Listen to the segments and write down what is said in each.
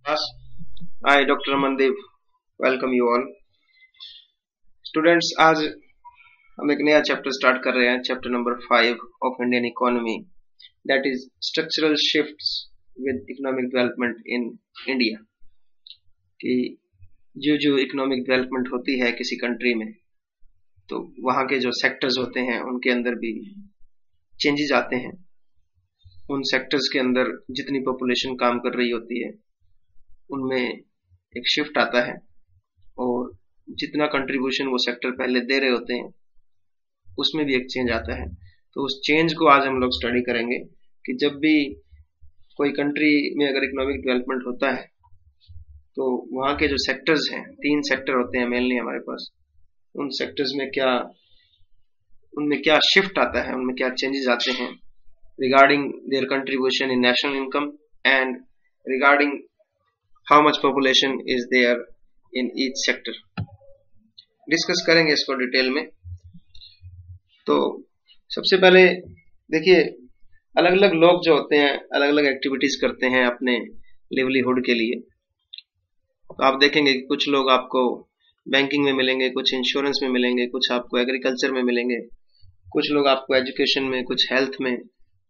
Yes. Hi, Dr. Amandeep. Welcome you all. Students, आज हम एक नया चैप्टर स्टार्ट कर रहे हैं, chapter number 5 of Indian economy, that is structural shifts with economic development in India. कि जो जो इकोनॉमिक डेवलपमेंट होती है किसी कंट्री में, तो वहाँ के जो सेक्टर्स होते हैं उनके अंदर भी चेंजेस आते हैं। उन सेक्टर्स के अंदर जितनी पॉपुलेशन काम कर रही होती है उनमें एक शिफ्ट आता है, और जितना कंट्रीब्यूशन वो सेक्टर पहले दे रहे होते हैं उसमें भी एक चेंज आता है। तो उस चेंज को आज हम लोग स्टडी करेंगे कि जब भी कोई कंट्री में अगर इकोनॉमिक डेवलपमेंट होता है तो वहाँ के जो सेक्टर्स हैं, 3 सेक्टर होते हैं मेनली हमारे पास, उन सेक्टर्स में उनमें क्या शिफ्ट आता है, उनमें क्या चेंजेस आते हैं regarding their contribution in national income and regarding how much population is there in each sector. Discuss करेंगे इसको डिटेल में। तो सबसे पहले देखिए, अलग अलग लोग जो होते हैं अलग अलग एक्टिविटीज करते हैं अपने लिवलीहुड के लिए। तो आप देखेंगे कि कुछ लोग आपको बैंकिंग में मिलेंगे, कुछ इंश्योरेंस में मिलेंगे, कुछ आपको एग्रीकल्चर में मिलेंगे, कुछ लोग आपको एजुकेशन में, कुछ हेल्थ में,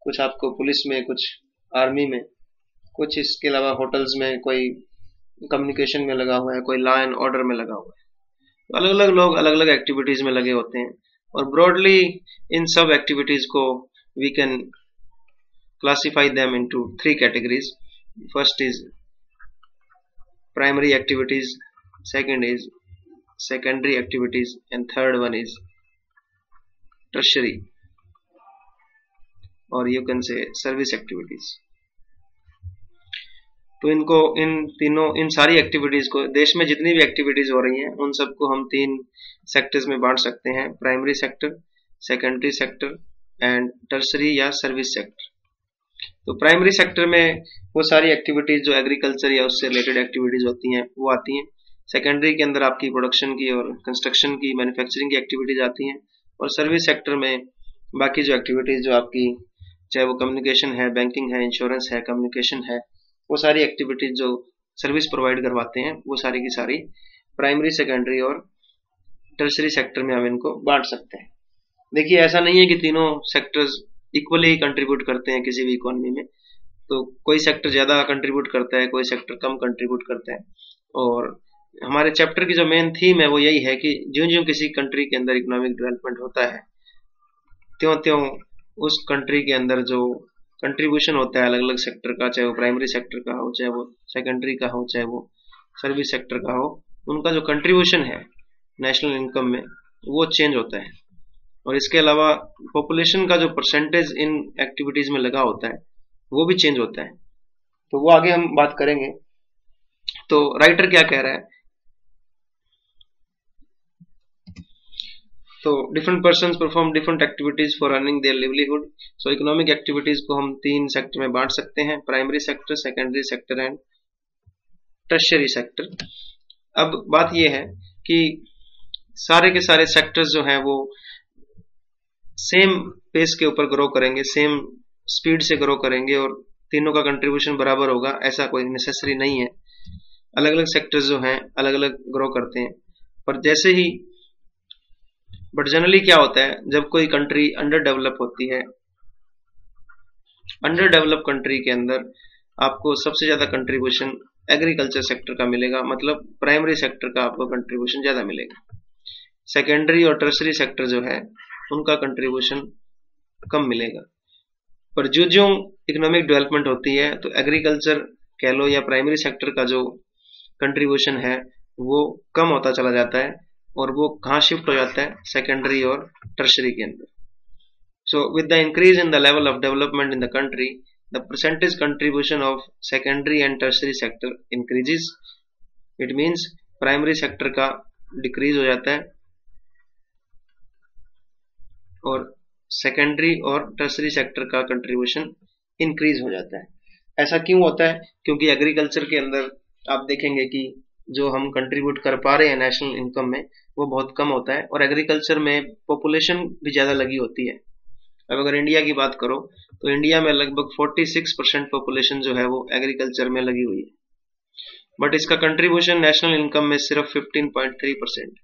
कुछ आपको पुलिस में, कुछ आर्मी में, कुछ इसके अलावा होटल्स में, कोई कम्युनिकेशन में लगा हुआ है, कोई लॉ एंड ऑर्डर में लगा हुआ है। तो अलग अलग लोग अलग अलग एक्टिविटीज में लगे होते हैं, और ब्रॉडली इन सब एक्टिविटीज को we can classify them into 3 categories. First is primary activities, second is secondary activities, and third one is tertiary, और you can say service activities. तो इन सारी एक्टिविटीज को, देश में जितनी भी एक्टिविटीज हो रही हैं उन सबको हम 3 सेक्टर्स में बांट सकते हैं: primary sector, secondary sector and tertiary या सर्विस सेक्टर। तो प्राइमरी सेक्टर में वो सारी एक्टिविटीज जो एग्रीकल्चर या उससे रिलेटेड एक्टिविटीज होती हैं वो आती हैं। सेकेंडरी के अंदर आपकी प्रोडक्शन की और कंस्ट्रक्शन की, मैन्युफैक्चरिंग की एक्टिविटीज आती हैं, और सर्विस सेक्टर में बाकी जो एक्टिविटीज जो आपकी, चाहे वो कम्युनिकेशन है, बैंकिंग है, इंश्योरेंस है, कम्युनिकेशन है, वो सारी एक्टिविटीज जो सर्विस प्रोवाइड करवाते हैं वो सारी की सारी प्राइमरी, सेकेंडरी और टर्सरी सेक्टर में हम इनको बांट सकते हैं। देखिए, ऐसा नहीं है कि तीनों सेक्टर्स इक्वली ही कंट्रीब्यूट करते हैं किसी भी इकोनॉमी में। तो कोई सेक्टर ज्यादा कंट्रीब्यूट करता है, कोई सेक्टर कम कंट्रीब्यूट करता है। और हमारे चैप्टर की जो मेन थीम है वो यही है कि ज्यों ज्यों किसी कंट्री के अंदर इकोनॉमिक डेवलपमेंट होता है त्यों त्यों उस कंट्री के अंदर जो कंट्रीब्यूशन होता है अलग अलग सेक्टर का, चाहे वो प्राइमरी सेक्टर का हो, चाहे वो सेकेंडरी का हो, चाहे वो सर्विस सेक्टर का हो, उनका जो कंट्रीब्यूशन है नेशनल इनकम में वो चेंज होता है। और इसके अलावा पॉपुलेशन का जो परसेंटेज इन एक्टिविटीज में लगा होता है वो भी चेंज होता है। तो वो आगे हम बात करेंगे। तो राइटर क्या कह रहा है, तो different persons perform different activities for earning there livelihood. So economic activities को हम 3 सेक्टर में बांट सकते हैं: primary sector, secondary sector and tertiary sector. अब बात यह है कि सारे के सारे सेक्टर्स जो हैं वो सेम पेस के ऊपर ग्रो करेंगे, सेम स्पीड से ग्रो करेंगे, और तीनों का कंट्रीब्यूशन बराबर होगा ऐसा कोई नेसेसरी नहीं है। अलग अलग सेक्टर्स जो हैं अलग अलग ग्रो करते हैं। पर जैसे ही बट जनरली क्या होता है, जब कोई कंट्री अंडर डेवलप होती है, अंडर डेवलप कंट्री के अंदर आपको सबसे ज्यादा कंट्रीब्यूशन एग्रीकल्चर सेक्टर का मिलेगा, मतलब प्राइमरी सेक्टर का आपको कंट्रीब्यूशन ज्यादा मिलेगा। सेकेंडरी और टर्सरी सेक्टर जो है उनका कंट्रीब्यूशन कम मिलेगा। पर जो जो इकोनॉमिक डेवलपमेंट होती है तो एग्रीकल्चर कह लो या प्राइमरी सेक्टर का जो कंट्रीब्यूशन है वो कम होता चला जाता है, और वो कहाँ शिफ्ट हो जाता है, सेकेंडरी और टर्शरी के अंदर। So with the increase in the level of development in the country, the percentage contribution of secondary and tertiary sector increases. It means primary sector का डिक्रीज हो जाता है और सेकेंडरी और टर्शरी सेक्टर का कंट्रीब्यूशन इंक्रीज हो जाता है। ऐसा क्यों होता है? क्योंकि एग्रीकल्चर के अंदर आप देखेंगे कि जो हम कंट्रीब्यूट कर पा रहे हैं नेशनल इनकम में वो बहुत कम होता है, और एग्रीकल्चर में पॉपुलेशन भी ज्यादा लगी होती है। अब अगर इंडिया की बात करो तो इंडिया में लगभग 46% पॉपुलेशन जो है वो एग्रीकल्चर में लगी हुई है। बट इसका कंट्रीब्यूशन नेशनल इनकम में सिर्फ 15.3%।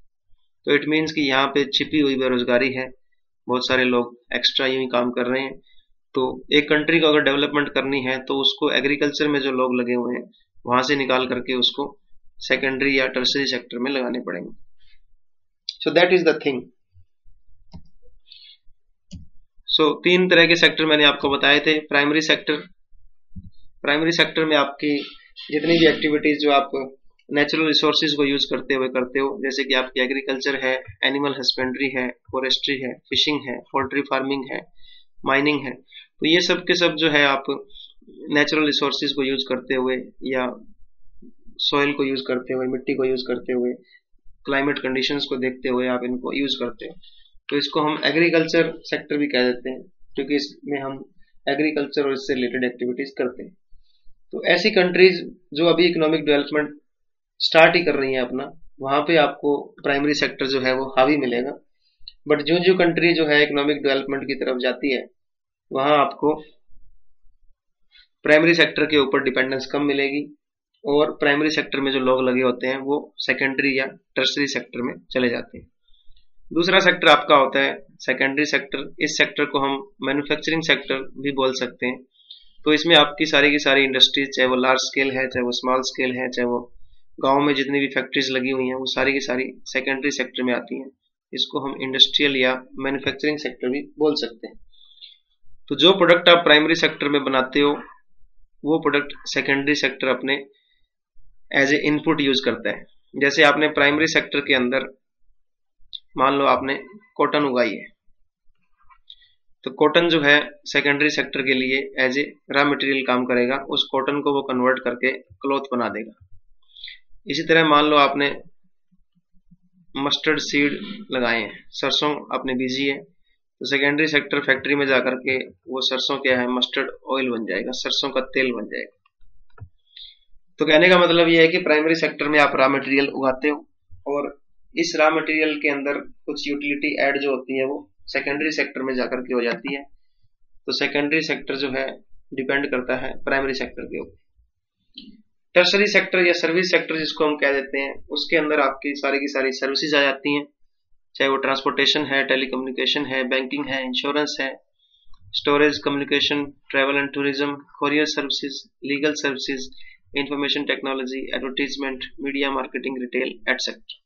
तो इट मीन्स कि यहाँ पे छिपी हुई बेरोजगारी है, बहुत सारे लोग एक्स्ट्रा यूं ही काम कर रहे हैं। तो एक कंट्री को अगर डेवलपमेंट करनी है तो उसको एग्रीकल्चर में जो लोग लगे हुए हैं वहां से निकाल करके उसको सेकेंडरी या टर्सरी सेक्टर में लगाने पड़ेंगे। So that is the thing. सो तीन तरह के सेक्टर मैंने आपको बताए थे। प्राइमरी सेक्टर में आपकी जितनी भी एक्टिविटीज जो आप नेचुरल रिसोर्सेज को यूज करते हो, जैसे कि आपकी एग्रीकल्चर है, एनिमल हस्बेंड्री है, फॉरेस्ट्री है, फिशिंग है, पोल्ट्री फार्मिंग है, माइनिंग है, तो ये सब के सब जो है आप नेचुरल रिसोर्सेज को यूज करते हुए या सॉइल को यूज करते हुए, मिट्टी को यूज करते हुए, क्लाइमेट कंडीशंस को देखते हुए आप इनको यूज करते हो। तो इसको हम एग्रीकल्चर सेक्टर भी कह देते हैं, क्योंकि इसमें हम एग्रीकल्चर और इससे रिलेटेड एक्टिविटीज करते हैं। तो ऐसी कंट्रीज जो अभी इकोनॉमिक डेवलपमेंट स्टार्ट ही कर रही हैं अपना, वहां पे आपको प्राइमरी सेक्टर जो है वो हावी मिलेगा। बट जो कंट्री जो है इकोनॉमिक डेवलपमेंट की तरफ जाती है वहां आपको प्राइमरी सेक्टर के ऊपर डिपेंडेंस कम मिलेगी, और प्राइमरी सेक्टर में जो लोग लगे होते हैं वो सेकेंडरी या टर्सरी सेक्टर में चले जाते हैं। दूसरा सेक्टर आपका होता है सेकेंडरी सेक्टर। इस सेक्टर को हम मैन्युफैक्चरिंग सेक्टर भी बोल सकते हैं। तो इसमें आपकी सारी की सारी इंडस्ट्रीज, चाहे वो लार्ज स्केल है, चाहे वो स्मॉल स्केल है, चाहे वो गांव में जितनी भी फैक्ट्रीज लगी हुई हैं, वो सारी की सारी सेकेंडरी सेक्टर में आती हैं। इसको हम इंडस्ट्रियल या मैन्युफैक्चरिंग सेक्टर भी बोल सकते हैं। तो जो प्रोडक्ट आप प्राइमरी सेक्टर में बनाते हो वो प्रोडक्ट सेकेंडरी सेक्टर अपने एज ए इनपुट यूज करता है। जैसे आपने प्राइमरी सेक्टर के अंदर मान लो आपने कॉटन उगाई है, तो कॉटन जो है सेकेंडरी सेक्टर के लिए एज ए रॉ मटेरियल काम करेगा, उस कॉटन को वो कन्वर्ट करके क्लॉथ बना देगा। इसी तरह मान लो आपने मस्टर्ड सीड लगाए हैं, सरसों आपने बीजी है, तो सेकेंडरी सेक्टर फैक्ट्री में जाकर के वो सरसों क्या है, मस्टर्ड ऑयल बन जाएगा, सरसों का तेल बन जाएगा। तो कहने का मतलब ये है कि प्राइमरी सेक्टर में आप रॉ मटेरियल उगाते हो, और इस रॉ मटेरियल के अंदर कुछ यूटिलिटी ऐड जो होती है वो सेकेंडरी सेक्टर में जाकर के हो जाती है। तो सेकेंडरी सेक्टर जो है डिपेंड करता है प्राइमरी सेक्टर के ऊपर। टर्सरी सेक्टर या सर्विस सेक्टर जिसको हम कह देते हैं, उसके अंदर आपकी सारी की सारी सर्विसेज आ जाती हैं, चाहे वो ट्रांसपोर्टेशन है, टेलीकम्युनिकेशन है, बैंकिंग है, इंश्योरेंस है, storage, communication, travel and tourism, courier services, legal services, information technology, advertisement, media, marketing, retail etcetera.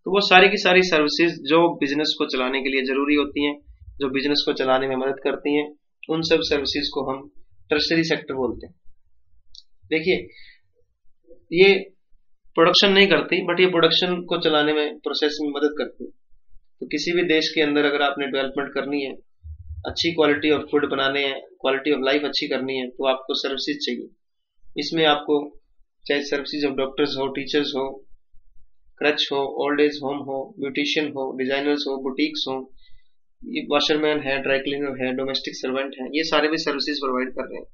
तो वो सारी की सारी सर्विसेज जो बिजनेस को चलाने के लिए जरूरी होती हैं, जो बिजनेस को चलाने में मदद करती हैं, उन सब सर्विसेज को हम टर्सरी सेक्टर बोलते हैं। देखिए, ये प्रोडक्शन नहीं करती, बट ये प्रोडक्शन को चलाने में, प्रोसेस में मदद करती है। तो किसी भी देश के अंदर अगर आपने डेवलपमेंट करनी है, अच्छी क्वालिटी ऑफ फूड बनाने हैं, क्वालिटी ऑफ लाइफ अच्छी करनी है, तो आपको सर्विसेज चाहिए। इसमें आपको चाहे सर्विसेज ऑफ डॉक्टर्स हो, टीचर्स हो, क्रच हो, ओल्ड एज होम हो, ब्यूटिशियन हो, डिजाइनर्स हो, बुटीक्स हो, वॉशरमैन है, ड्राई क्लीनर है, डोमेस्टिक सर्वेंट है, ये सारे भी सर्विसेज प्रोवाइड कर रहे हैं।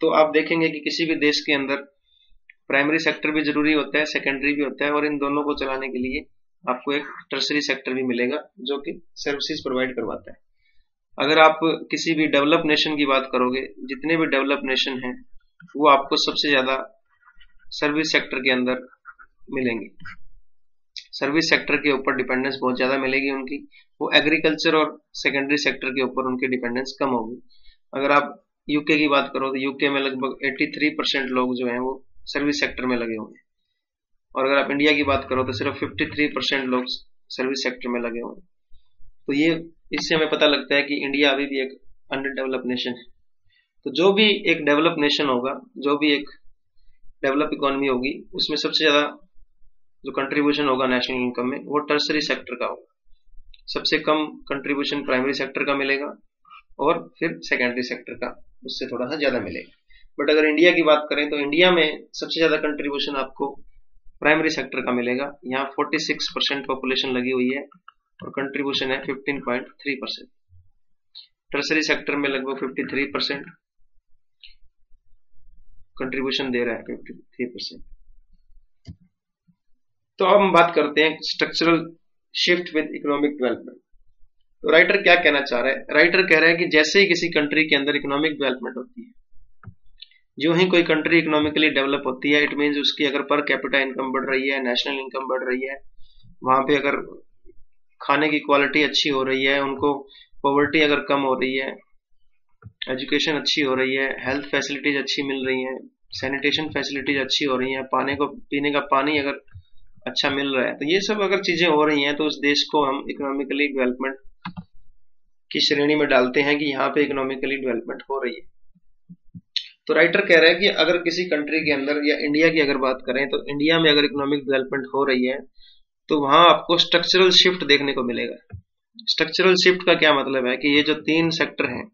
तो आप देखेंगे कि किसी भी देश के अंदर प्राइमरी सेक्टर भी जरूरी होता है, सेकेंडरी भी होता है, और इन दोनों को चलाने के लिए आपको एक टर्सरी सेक्टर भी मिलेगा जो कि सर्विसेज प्रोवाइड करवाता है। अगर आप किसी भी डेवलप नेशन की बात करोगे, जितने भी डेवलप नेशन हैं वो आपको सबसे ज्यादा सर्विस सेक्टर के अंदर मिलेंगे। सर्विस सेक्टर के ऊपर डिपेंडेंस बहुत ज्यादा मिलेगी उनकी, वो एग्रीकल्चर और सेकेंडरी सेक्टर के ऊपर उनकी डिपेंडेंस कम होगी। अगर आप यूके की बात करो तो यूके में लगभग 83% लोग जो हैं वो सर्विस सेक्टर में लगे हुए हैं, और अगर आप इंडिया की बात करो तो सिर्फ 53% लोग सर्विस सेक्टर में लगे हुए हैं। तो ये इससे हमें पता लगता है कि इंडिया अभी भी एक अंडर डेवलप नेशन है। तो जो भी एक डेवलप नेशन होगा, जो भी एक डेवलप इकोनॉमी होगी, उसमें सबसे ज्यादा जो कंट्रीब्यूशन होगा नेशनल इनकम में वो टर्सरी सेक्टर का होगा। सबसे कम कंट्रीब्यूशन प्राइमरी सेक्टर का मिलेगा, और फिर सेकेंडरी सेक्टर का उससे थोड़ा सा ज्यादा मिलेगा। बट अगर इंडिया की बात करें तो इंडिया में सबसे ज्यादा कंट्रीब्यूशन आपको प्राइमरी सेक्टर का मिलेगा। यहाँ 46% पॉपुलेशन लगी हुई है और कंट्रीब्यूशन है 15.3%। टर्सरी सेक्टर में लगभग 53% कंट्रीब्यूशन दे रहा है, 53%। तो अब हम बात करते हैं structural shift with economic development. तो राइटर क्या कहना चाह रहा है? राइटर कह रहा है कि जैसे ही किसी कंट्री के अंदर इकोनॉमिक डेवलपमेंट होती है, जो ही कोई कंट्री इकोनॉमिकली डेवलप होती है, इट मीन्स उसकी अगर पर कैपिटा इनकम बढ़ रही है, नेशनल इनकम बढ़ रही है, वहां पे अगर खाने की क्वालिटी अच्छी हो रही है, उनको पॉवर्टी अगर कम हो रही है, एजुकेशन अच्छी हो रही है, हेल्थ फैसिलिटीज अच्छी मिल रही हैं, सैनिटेशन फैसिलिटीज अच्छी हो रही हैं, पीने का पानी अगर अच्छा मिल रहा है, तो ये सब अगर चीजें हो रही हैं तो उस देश को हम इकोनॉमिकली डेवलपमेंट की श्रेणी में डालते हैं कि यहाँ पे इकोनॉमिकली डेवलपमेंट हो रही है। तो राइटर कह रहा है कि अगर किसी कंट्री के अंदर या इंडिया की अगर बात करें तो इंडिया में अगर इकोनॉमिक डेवलपमेंट हो रही है तो वहां आपको स्ट्रक्चरल शिफ्ट देखने को मिलेगा। स्ट्रक्चरल शिफ्ट का क्या मतलब है कि ये जो 3 सेक्टर हैं,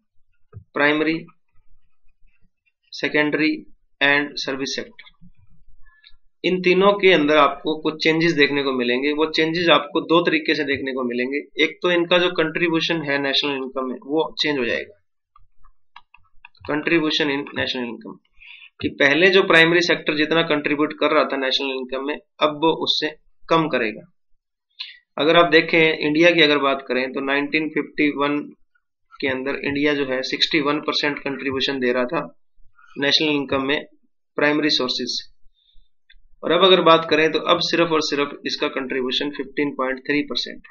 primary, secondary and service sector, इन तीनों के अंदर आपको कुछ चेंजेस देखने को मिलेंगे। वो चेंजेस आपको 2 तरीके से देखने को मिलेंगे। एक तो इनका जो कंट्रीब्यूशन है नेशनल इनकम में वो चेंज हो जाएगा, कंट्रीब्यूशन इन नेशनल इनकम, कि पहले जो प्राइमरी सेक्टर जितना कंट्रीब्यूट कर रहा था नेशनल इनकम में, अब वो उससे कम करेगा। अगर आप देखें इंडिया की अगर बात करें तो 1951 के अंदर इंडिया जो है 61% कंट्रीब्यूशन दे रहा था नेशनल इनकम में प्राइमरी सोर्सेज, और अब अगर बात करें तो अब सिर्फ और सिर्फ इसका कंट्रीब्यूशन 15.3%।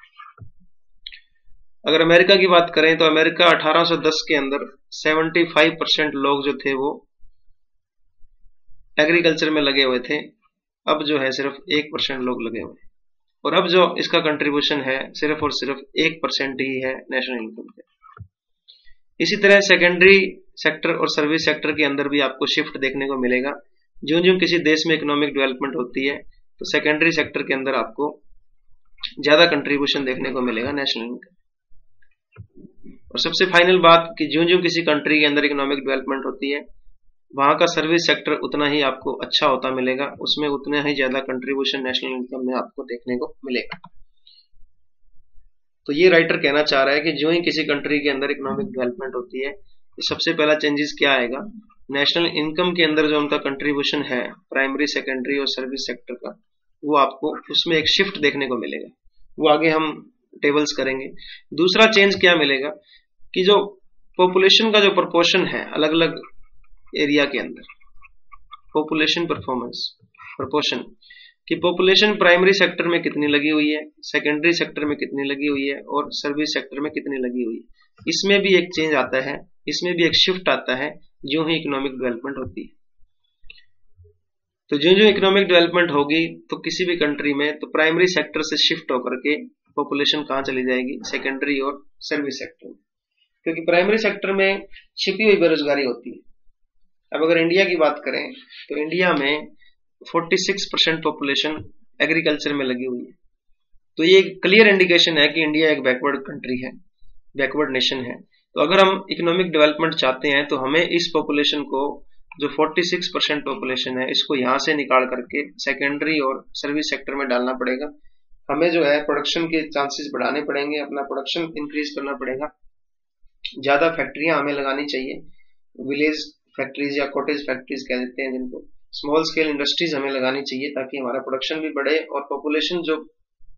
अगर अमेरिका की बात करें तो अमेरिका 1810 के अंदर 75% लोग जो थे वो एग्रीकल्चर में लगे हुए थे, अब जो है सिर्फ 1% लोग लगे हुए हैं, और अब जो इसका कंट्रीब्यूशन है सिर्फ और सिर्फ 1% ही है नेशनल इनकम के। इसी तरह सेकेंडरी सेक्टर और सर्विस सेक्टर के अंदर भी आपको शिफ्ट देखने को मिलेगा। जो जो किसी देश में इकोनॉमिक डेवलपमेंट होती है तो सेकेंडरी सेक्टर के अंदर आपको ज्यादा कंट्रीब्यूशन देखने को मिलेगा नेशनल इनकम। और सबसे फाइनल बात कि जो जो किसी कंट्री के अंदर इकोनॉमिक डेवलपमेंट होती है वहां का सर्विस सेक्टर उतना ही आपको अच्छा होता मिलेगा, उसमें उतना ही ज्यादा कंट्रीब्यूशन नेशनल इनकम में आपको देखने को मिलेगा। तो ये राइटर कहना चाह रहा है कि जो ही किसी कंट्री के अंदर इकोनॉमिक डेवलपमेंट होती है तो सबसे पहला चेंजेस क्या आएगा, नेशनल इनकम के अंदर जो उनका कंट्रीब्यूशन है प्राइमरी, सेकेंडरी और सर्विस सेक्टर का, वो आपको उसमें एक शिफ्ट देखने को मिलेगा। वो आगे हम टेबल्स करेंगे। दूसरा चेंज क्या मिलेगा कि जो पॉपुलेशन का जो प्रोपोर्शन है अलग अलग एरिया के अंदर, पॉपुलेशन परफॉर्मेंस प्रोपोर्शन, कि पॉपुलेशन प्राइमरी सेक्टर में कितनी लगी हुई है, सेकेंडरी सेक्टर में कितनी लगी हुई है और सर्विस सेक्टर में कितनी लगी हुई है, इसमें भी एक चेंज आता है, इसमें भी एक शिफ्ट आता है जो ही इकोनॉमिक डेवलपमेंट होती है। तो जो जो इकोनॉमिक डेवलपमेंट होगी तो किसी भी कंट्री में तो प्राइमरी सेक्टर से शिफ्ट होकर के पॉपुलेशन कहाँ चली जाएगी, सेकेंडरी और सर्विस सेक्टर में, क्योंकि प्राइमरी सेक्टर में छिपी हुई बेरोजगारी होती है। अब अगर इंडिया की बात करें तो इंडिया में 46% पॉपुलेशन एग्रीकल्चर में लगी हुई है, तो ये क्लियर इंडिकेशन है कि इंडिया एक बैकवर्ड कंट्री है, बैकवर्ड नेशन है। तो अगर हम इकोनॉमिक डेवलपमेंट चाहते हैं तो हमें इस पॉपुलेशन को, जो 46% पॉपुलेशन है, इसको यहां से निकाल करके सेकेंडरी और सर्विस सेक्टर में डालना पड़ेगा। हमें जो है प्रोडक्शन के चांसेस बढ़ाने पड़ेंगे, अपना प्रोडक्शन इंक्रीज करना पड़ेगा, ज्यादा फैक्ट्रियां हमें लगानी चाहिए, विलेज फैक्ट्रीज या कॉटेज फैक्ट्रीज कह देते हैं जिनको, स्मॉल स्केल इंडस्ट्रीज हमें लगानी चाहिए ताकि हमारा प्रोडक्शन भी बढ़े और पॉपुलेशन जो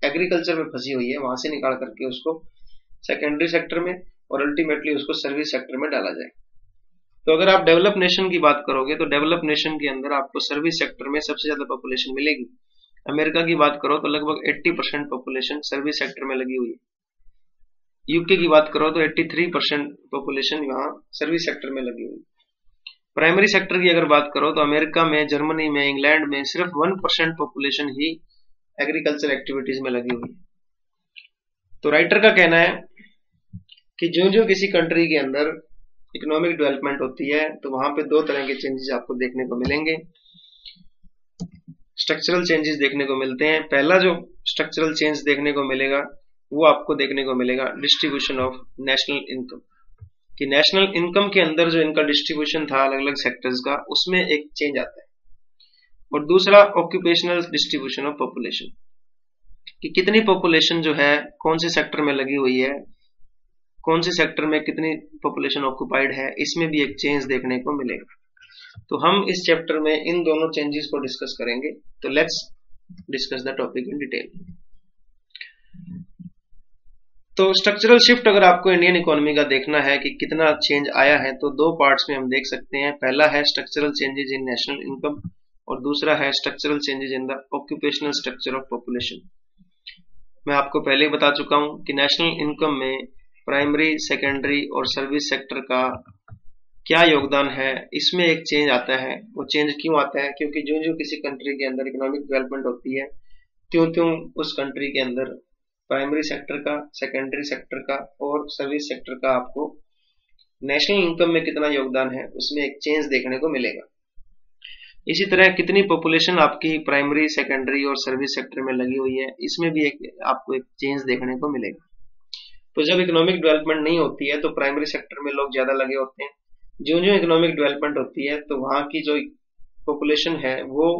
एग्रीकल्चर में फंसी हुई है वहां से निकाल करके उसको सेकेंडरी सेक्टर में और अल्टीमेटली उसको सर्विस सेक्टर में डाला जाए। तो अगर आप डेवलप नेशन की बात करोगे तो डेवलप नेशन के अंदर आपको सर्विस सेक्टर में सबसे ज्यादा पॉपुलेशन मिलेगी। अमेरिका की बात करो तो लगभग 80% पॉपुलेशन सर्विस सेक्टर में लगी हुई है। यूके की बात करो तो 83% पॉपुलेशन यहाँ सर्विस सेक्टर में लगी हुई है। प्राइमरी सेक्टर की अगर बात करो तो अमेरिका में, जर्मनी में, इंग्लैंड में सिर्फ 1% पॉपुलेशन ही एग्रीकल्चर एक्टिविटीज में लगी हुई है। तो राइटर का कहना है कि जो जो किसी कंट्री के अंदर इकोनॉमिक डेवलपमेंट होती है तो वहां पे 2 तरह के चेंजेस आपको देखने को मिलेंगे, स्ट्रक्चरल चेंजेस देखने को मिलते हैं। पहला जो स्ट्रक्चरल चेंज देखने को मिलेगा वो आपको देखने को मिलेगा डिस्ट्रीब्यूशन ऑफ नेशनल इनकम, कि नेशनल इनकम के अंदर जो इनका डिस्ट्रीब्यूशन था अलग अलग सेक्टर्स का, उसमें एक चेंज आता है। और दूसरा ऑक्यूपेशनल डिस्ट्रीब्यूशन ऑफ पॉपुलेशन, कि कितनी पॉपुलेशन जो है कौन से सेक्टर में लगी हुई है, कौन से सेक्टर में कितनी पॉपुलेशन ऑक्युपाइड है, इसमें भी एक चेंज देखने को मिलेगा। तो हम इस चैप्टर में इन दोनों चेंजेस को डिस्कस करेंगे। तो let's discuss the topic in detail. तो स्ट्रक्चरल शिफ्ट अगर आपको इंडियन इकोनॉमी का देखना है कि कितना चेंज आया है, तो दो पार्ट्स में हम देख सकते हैं। पहला है structural changes in national income और दूसरा है structural changes in the occupational structure of population. मैं आपको पहले ही बता चुका हूं कि नेशनल इनकम में प्राइमरी, सेकेंडरी और सर्विस सेक्टर का क्या योगदान है। इसमें एक चेंज आता है। वो चेंज क्यों आता है? क्योंकि जो जो किसी कंट्री के अंदर इकोनॉमिक डेवलपमेंट होती है, त्यों त्यों उस कंट्री के अंदर प्राइमरी सेक्टर का, सेकेंडरी सेक्टर का और सर्विस सेक्टर का आपको नेशनल इनकम में कितना योगदान है, उसमें एक चेंज देखने को मिलेगा। इसी तरह कितनी पॉपुलेशन आपकी प्राइमरी, सेकेंडरी और सर्विस सेक्टर में लगी हुई है, इसमें भी आपको एक चेंज देखने को मिलेगा। तो जब इकोनॉमिक डेवलपमेंट नहीं होती है तो प्राइमरी सेक्टर में लोग ज्यादा लगे होते हैं। जो जो इकोनॉमिक डेवलपमेंट होती है तो वहां की जो पॉपुलेशन है वो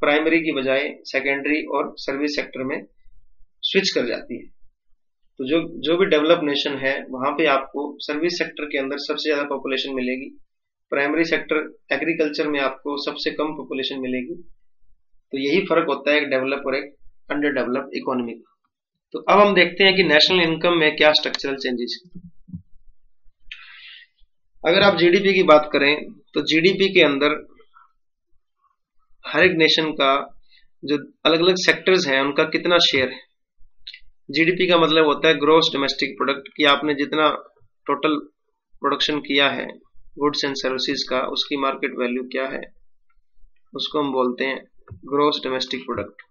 प्राइमरी की बजाय सेकेंडरी और सर्विस सेक्टर में स्विच कर जाती है। तो जो भी डेवलप नेशन है वहां पे आपको सर्विस सेक्टर के अंदर सबसे ज्यादा पॉपुलेशन मिलेगी, प्राइमरी सेक्टर एग्रीकल्चर में आपको सबसे कम पॉपुलेशन मिलेगी। तो यही फर्क होता है एक डेवलप और एक अंडर डेवलप इकोनॉमी का। तो अब हम देखते हैं कि नेशनल इनकम में क्या स्ट्रक्चरल चेंजेस है। अगर आप जीडीपी की बात करें तो जीडीपी के अंदर हर एक नेशन का जो अलग अलग सेक्टर्स हैं उनका कितना शेयर है। जीडीपी का मतलब होता है ग्रॉस डोमेस्टिक प्रोडक्ट, कि आपने जितना टोटल प्रोडक्शन किया है गुड्स एंड सर्विसेज का, उसकी मार्केट वैल्यू क्या है, उसको हम बोलते हैं ग्रॉस डोमेस्टिक प्रोडक्ट।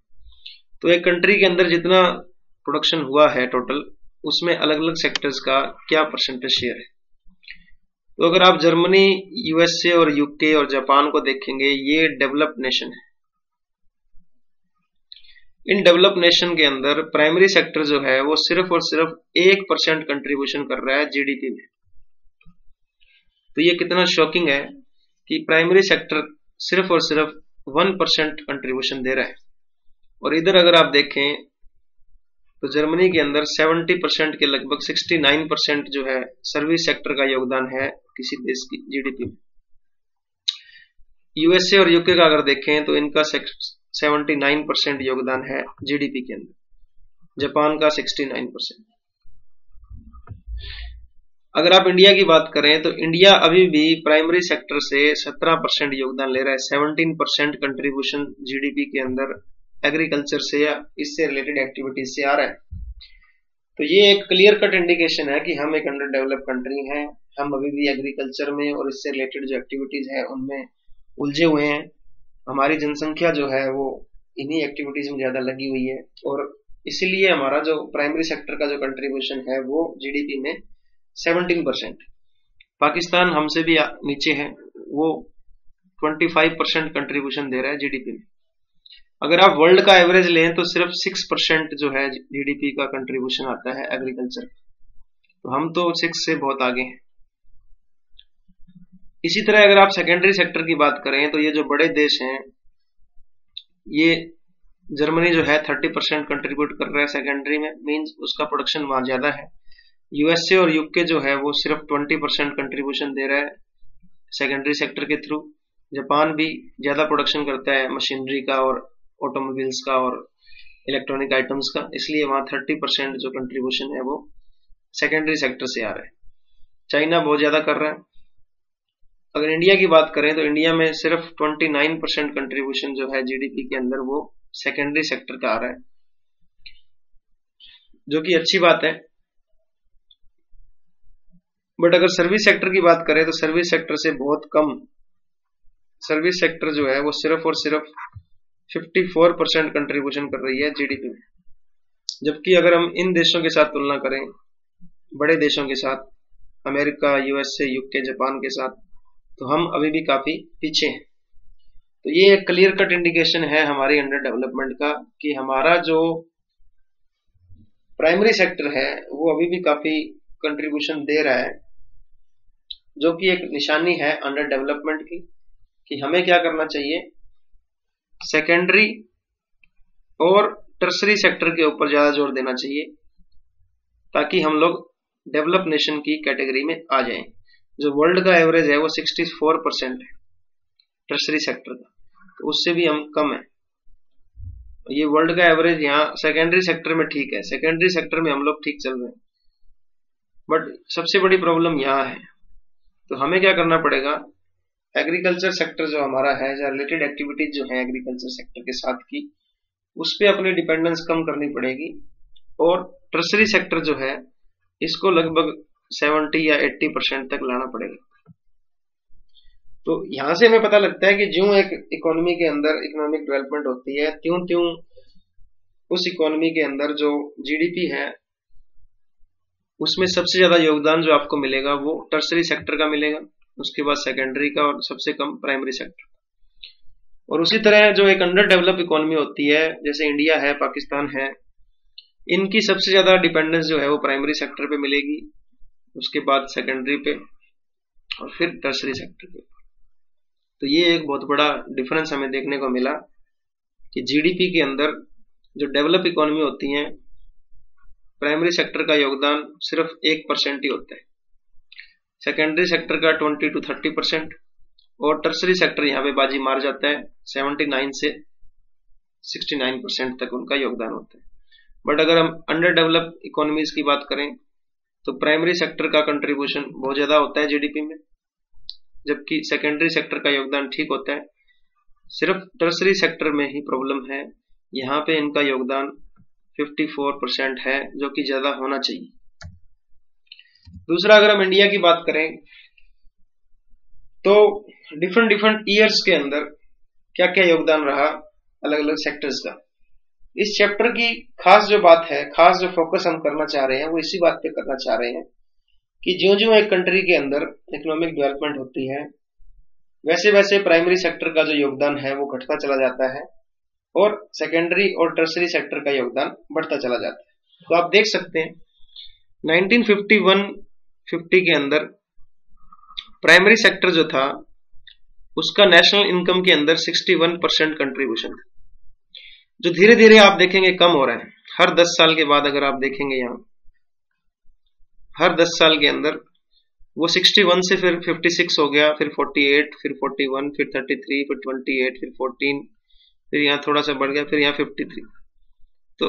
तो एक कंट्री के अंदर जितना प्रोडक्शन हुआ है टोटल, उसमें अलग अलग सेक्टर्स का क्या परसेंटेज शेयर है। तो अगर आप जर्मनी, यूएसए और यूके और जापान को देखेंगे, ये डेवलप्ड नेशन है। इन डेवलप्ड नेशन के अंदर प्राइमरी सेक्टर जो है वो सिर्फ और सिर्फ 1% कंट्रीब्यूशन कर रहा है जीडीपी में। तो ये कितना शॉकिंग है कि प्राइमरी सेक्टर सिर्फ और सिर्फ 1% कंट्रीब्यूशन दे रहा है। और इधर अगर आप देखें तो जर्मनी के अंदर 70% के लगभग 69% जो है सर्विस सेक्टर का योगदान है किसी देश की जीडीपी में। यूएसए और यूके का अगर देखें तो इनका 79% योगदान है जीडीपी के अंदर, जापान का 69%। अगर आप इंडिया की बात करें तो इंडिया अभी भी प्राइमरी सेक्टर से 17% योगदान ले रहा है। 17% कंट्रीब्यूशन जीडीपी के अंदर एग्रीकल्चर से या इससे रिलेटेड एक्टिविटीज से आ रहा है। तो ये एक क्लियर कट इंडिकेशन है कि हम एक अंडर डेवलप कंट्री हैं। हम अभी भी एग्रीकल्चर में और इससे रिलेटेड जो एक्टिविटीज है उनमें उलझे हुए हैं। हमारी जनसंख्या जो है वो इन्हीं एक्टिविटीज में ज्यादा लगी हुई है और इसीलिए हमारा जो प्राइमरी सेक्टर का जो कंट्रीब्यूशन है वो जीडीपी में 17%। पाकिस्तान हमसे भी नीचे है, वो 25% कंट्रीब्यूशन दे रहा है जीडीपी में। अगर आप वर्ल्ड का एवरेज लें तो सिर्फ 6% जो है जीडीपी का कंट्रीब्यूशन आता है एग्रीकल्चर। तो हम तो 6 से बहुत आगे हैं। इसी तरह अगर आप सेकेंडरी सेक्टर की बात करें तो ये जो बड़े देश हैं, ये जर्मनी जो है 30% कंट्रीब्यूट कर रहा है सेकेंडरी में, मींस उसका प्रोडक्शन वहां ज्यादा है। यूएसए और यूके जो है वो सिर्फ 20% कंट्रीब्यूशन दे रहा है सेकेंडरी सेक्टर के थ्रू। जापान भी ज्यादा प्रोडक्शन करता है मशीनरी का और ऑटोमोबाइल्स का और इलेक्ट्रॉनिक आइटम्स का, इसलिए वहां 30% जो कंट्रीब्यूशन है वो सेकेंडरी सेक्टर से आ रहा है। चाइना बहुत ज्यादा कर रहा है। अगर इंडिया की बात करें तो इंडिया में सिर्फ 29% कंट्रीब्यूशन जो है जीडीपी के अंदर वो सेकेंडरी सेक्टर का आ रहा है, जो कि अच्छी बात है। बट अगर सर्विस सेक्टर की बात करें तो सर्विस सेक्टर से बहुत कम, सर्विस सेक्टर जो है वो सिर्फ और सिर्फ 54% कंट्रीब्यूशन कर रही है जीडीपी में। जबकि अगर हम इन देशों के साथ तुलना करें, बड़े देशों के साथ, अमेरिका, यूएसए, यूके, जापान के साथ, तो हम अभी भी काफी पीछे हैं। तो ये एक क्लियर कट इंडिकेशन है हमारी अंडर डेवलपमेंट का कि हमारा जो प्राइमरी सेक्टर है वो अभी भी काफी कंट्रीब्यूशन दे रहा है, जो कि एक निशानी है अंडर डेवलपमेंट की, कि हमें क्या करना चाहिए, सेकेंडरी और टर्सरी सेक्टर के ऊपर ज्यादा जोर देना चाहिए ताकि हम लोग डेवलप नेशन की कैटेगरी में आ जाएं। जो वर्ल्ड का एवरेज है वो 64% है टर्सरी सेक्टर का, तो उससे भी हम कम है। ये वर्ल्ड का एवरेज यहाँ सेकेंडरी सेक्टर में ठीक है, सेकेंडरी सेक्टर में हम लोग ठीक चल रहे हैं। बट सबसे बड़ी प्रॉब्लम यहाँ है। तो हमें क्या करना पड़ेगा, एग्रीकल्चर सेक्टर जो हमारा है या रिलेटेड एक्टिविटीज जो है एग्रीकल्चर सेक्टर के साथ की, उस पर अपनी डिपेंडेंस कम करनी पड़ेगी और टर्सरी सेक्टर जो है इसको लगभग 70 या 80% तक लाना पड़ेगा। तो यहां से हमें पता लगता है कि ज्यों एक इकोनॉमी के अंदर इकोनॉमिक डेवलपमेंट होती है, त्यों त्यों उस इकोनॉमी के अंदर जो जीडीपी है उसमें सबसे ज्यादा योगदान जो आपको मिलेगा वो टर्सरी सेक्टर का मिलेगा, उसके बाद सेकेंडरी का और सबसे कम प्राइमरी सेक्टर। और उसी तरह जो एक अंडर डेवलप इकोनॉमी होती है जैसे इंडिया है, पाकिस्तान है, इनकी सबसे ज्यादा डिपेंडेंस जो है वो प्राइमरी सेक्टर पे मिलेगी, उसके बाद सेकेंडरी पे और फिर टर्सरी सेक्टर पे। तो ये एक बहुत बड़ा डिफरेंस हमें देखने को मिला कि जीडीपी के अंदर जो डेवलप इकोनॉमी होती है प्राइमरी सेक्टर का योगदान सिर्फ 1% ही होता है, सेकेंडरी सेक्टर का 20 to 30% और टर्सरी सेक्टर यहाँ पे बाजी मार जाता है, 79 से 69% तक उनका योगदान होता है। बट अगर हम अंडर डेवलप इकोनॉमीज की बात करें तो प्राइमरी सेक्टर का कंट्रीब्यूशन बहुत ज्यादा होता है जीडीपी में, जबकि सेकेंडरी सेक्टर का योगदान ठीक होता है। सिर्फ टर्सरी सेक्टर में ही प्रॉब्लम है, यहाँ पे इनका योगदान 54% है, जो कि ज्यादा होना चाहिए। दूसरा, अगर हम इंडिया की बात करें तो डिफरेंट ईयर्स के अंदर क्या क्या योगदान रहा अलग अलग सेक्टर्स का। इस चैप्टर की खास जो बात है, खास जो फोकस हम करना चाह रहे हैं वो इसी बात पे करना चाह रहे हैं कि ज्यों ज्यों एक कंट्री के अंदर इकोनॉमिक डेवलपमेंट होती है वैसे वैसे प्राइमरी सेक्टर का जो योगदान है वो घटता चला जाता है और सेकेंडरी और टर्सरी सेक्टर का योगदान बढ़ता चला जाता है। तो आप देख सकते हैं 1951-50 के अंदर प्राइमरी सेक्टर जो था उसका नेशनल इनकम के अंदर 61% कंट्रीब्यूशन था, जो धीरे धीरे आप देखेंगे कम हो रहा है। हर 10 साल के बाद अगर आप देखेंगे यहाँ हर 10 साल के अंदर वो 61 से फिर 56 हो गया, फिर 48, फिर 41, फिर 33, फिर 28, फिर 14, फिर यहाँ थोड़ा सा बढ़ गया, फिर यहाँ 53। तो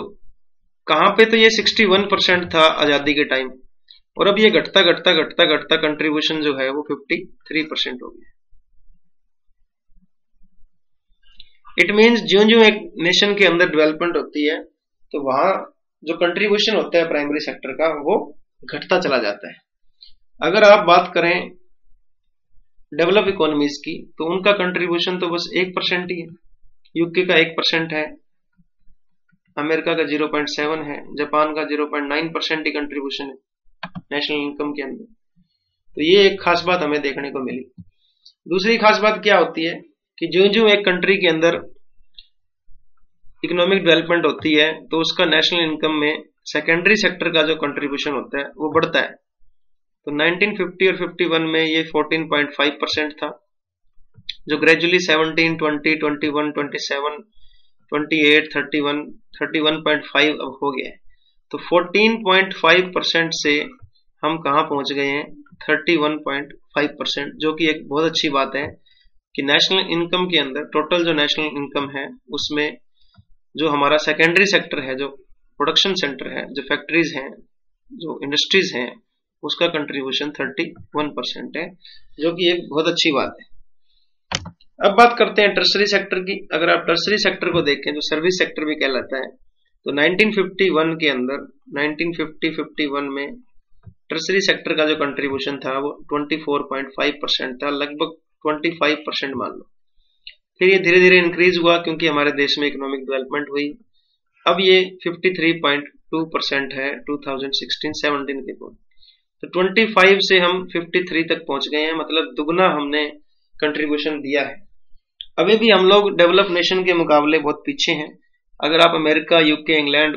कहां पे तो ये 61% था आजादी के टाइम और अब ये घटता घटता घटता घटता कंट्रीब्यूशन जो है वो 53% हो गया। इट मीन्स ज्यों ज्यों एक नेशन के अंदर डेवलपमेंट होती है तो वहां जो कंट्रीब्यूशन होता है प्राइमरी सेक्टर का वो घटता चला जाता है। अगर आप बात करें डेवलप इकोनॉमीज की तो उनका कंट्रीब्यूशन तो बस 1% ही है। यूके का 1% है, अमेरिका का 0.7 है, जापान का 0.9% ही कंट्रीब्यूशन है नेशनल इनकम के अंदर। तो ये एक खास बात हमें देखने को मिली। दूसरी खास बात क्या होती है कि ज्यों ज्यों एक कंट्री के अंदर इकोनॉमिक डेवलपमेंट होती है तो उसका नेशनल इनकम में सेकेंडरी सेक्टर का जो कंट्रीब्यूशन होता है वो बढ़ता है। तो 1950 और 51 में ये 14.5% था, जो ग्रेजुअली 17, 20, 21, 27, 28, 31, 31.5 अब हो गया है। तो 14.5% से हम कहां पहुंच गए हैं 31.5%, जो कि एक बहुत अच्छी बात है कि नेशनल इनकम के अंदर टोटल जो नेशनल इनकम है उसमें जो हमारा सेकेंडरी सेक्टर है, जो प्रोडक्शन सेंटर है, जो फैक्ट्रीज हैं, जो इंडस्ट्रीज हैं, उसका कंट्रीब्यूशन 31% है, जो कि एक बहुत अच्छी बात है। अब बात करते हैं टर्सरी सेक्टर की। अगर आप टर्सरी सेक्टर को देखें जो सर्विस सेक्टर भी कहलाता है, तो 1951 के अंदर 1950-51 में टर्सरी सेक्टर का जो कंट्रीब्यूशन था वो 24.5% था, लगभग 25% मान लो। फिर ये धीरे धीरे इंक्रीज हुआ क्योंकि हमारे देश में इकोनॉमिक डेवलपमेंट हुई। अब ये 53.2% है 2016-17 के बाद। तो 25 से हम 53 तक पहुंच गए हैं, मतलब दुगना हमने कंट्रीब्यूशन दिया है। अभी भी हम लोग डेवलप नेशन के मुकाबले बहुत पीछे हैं। अगर आप अमेरिका, यूके, इंग्लैंड,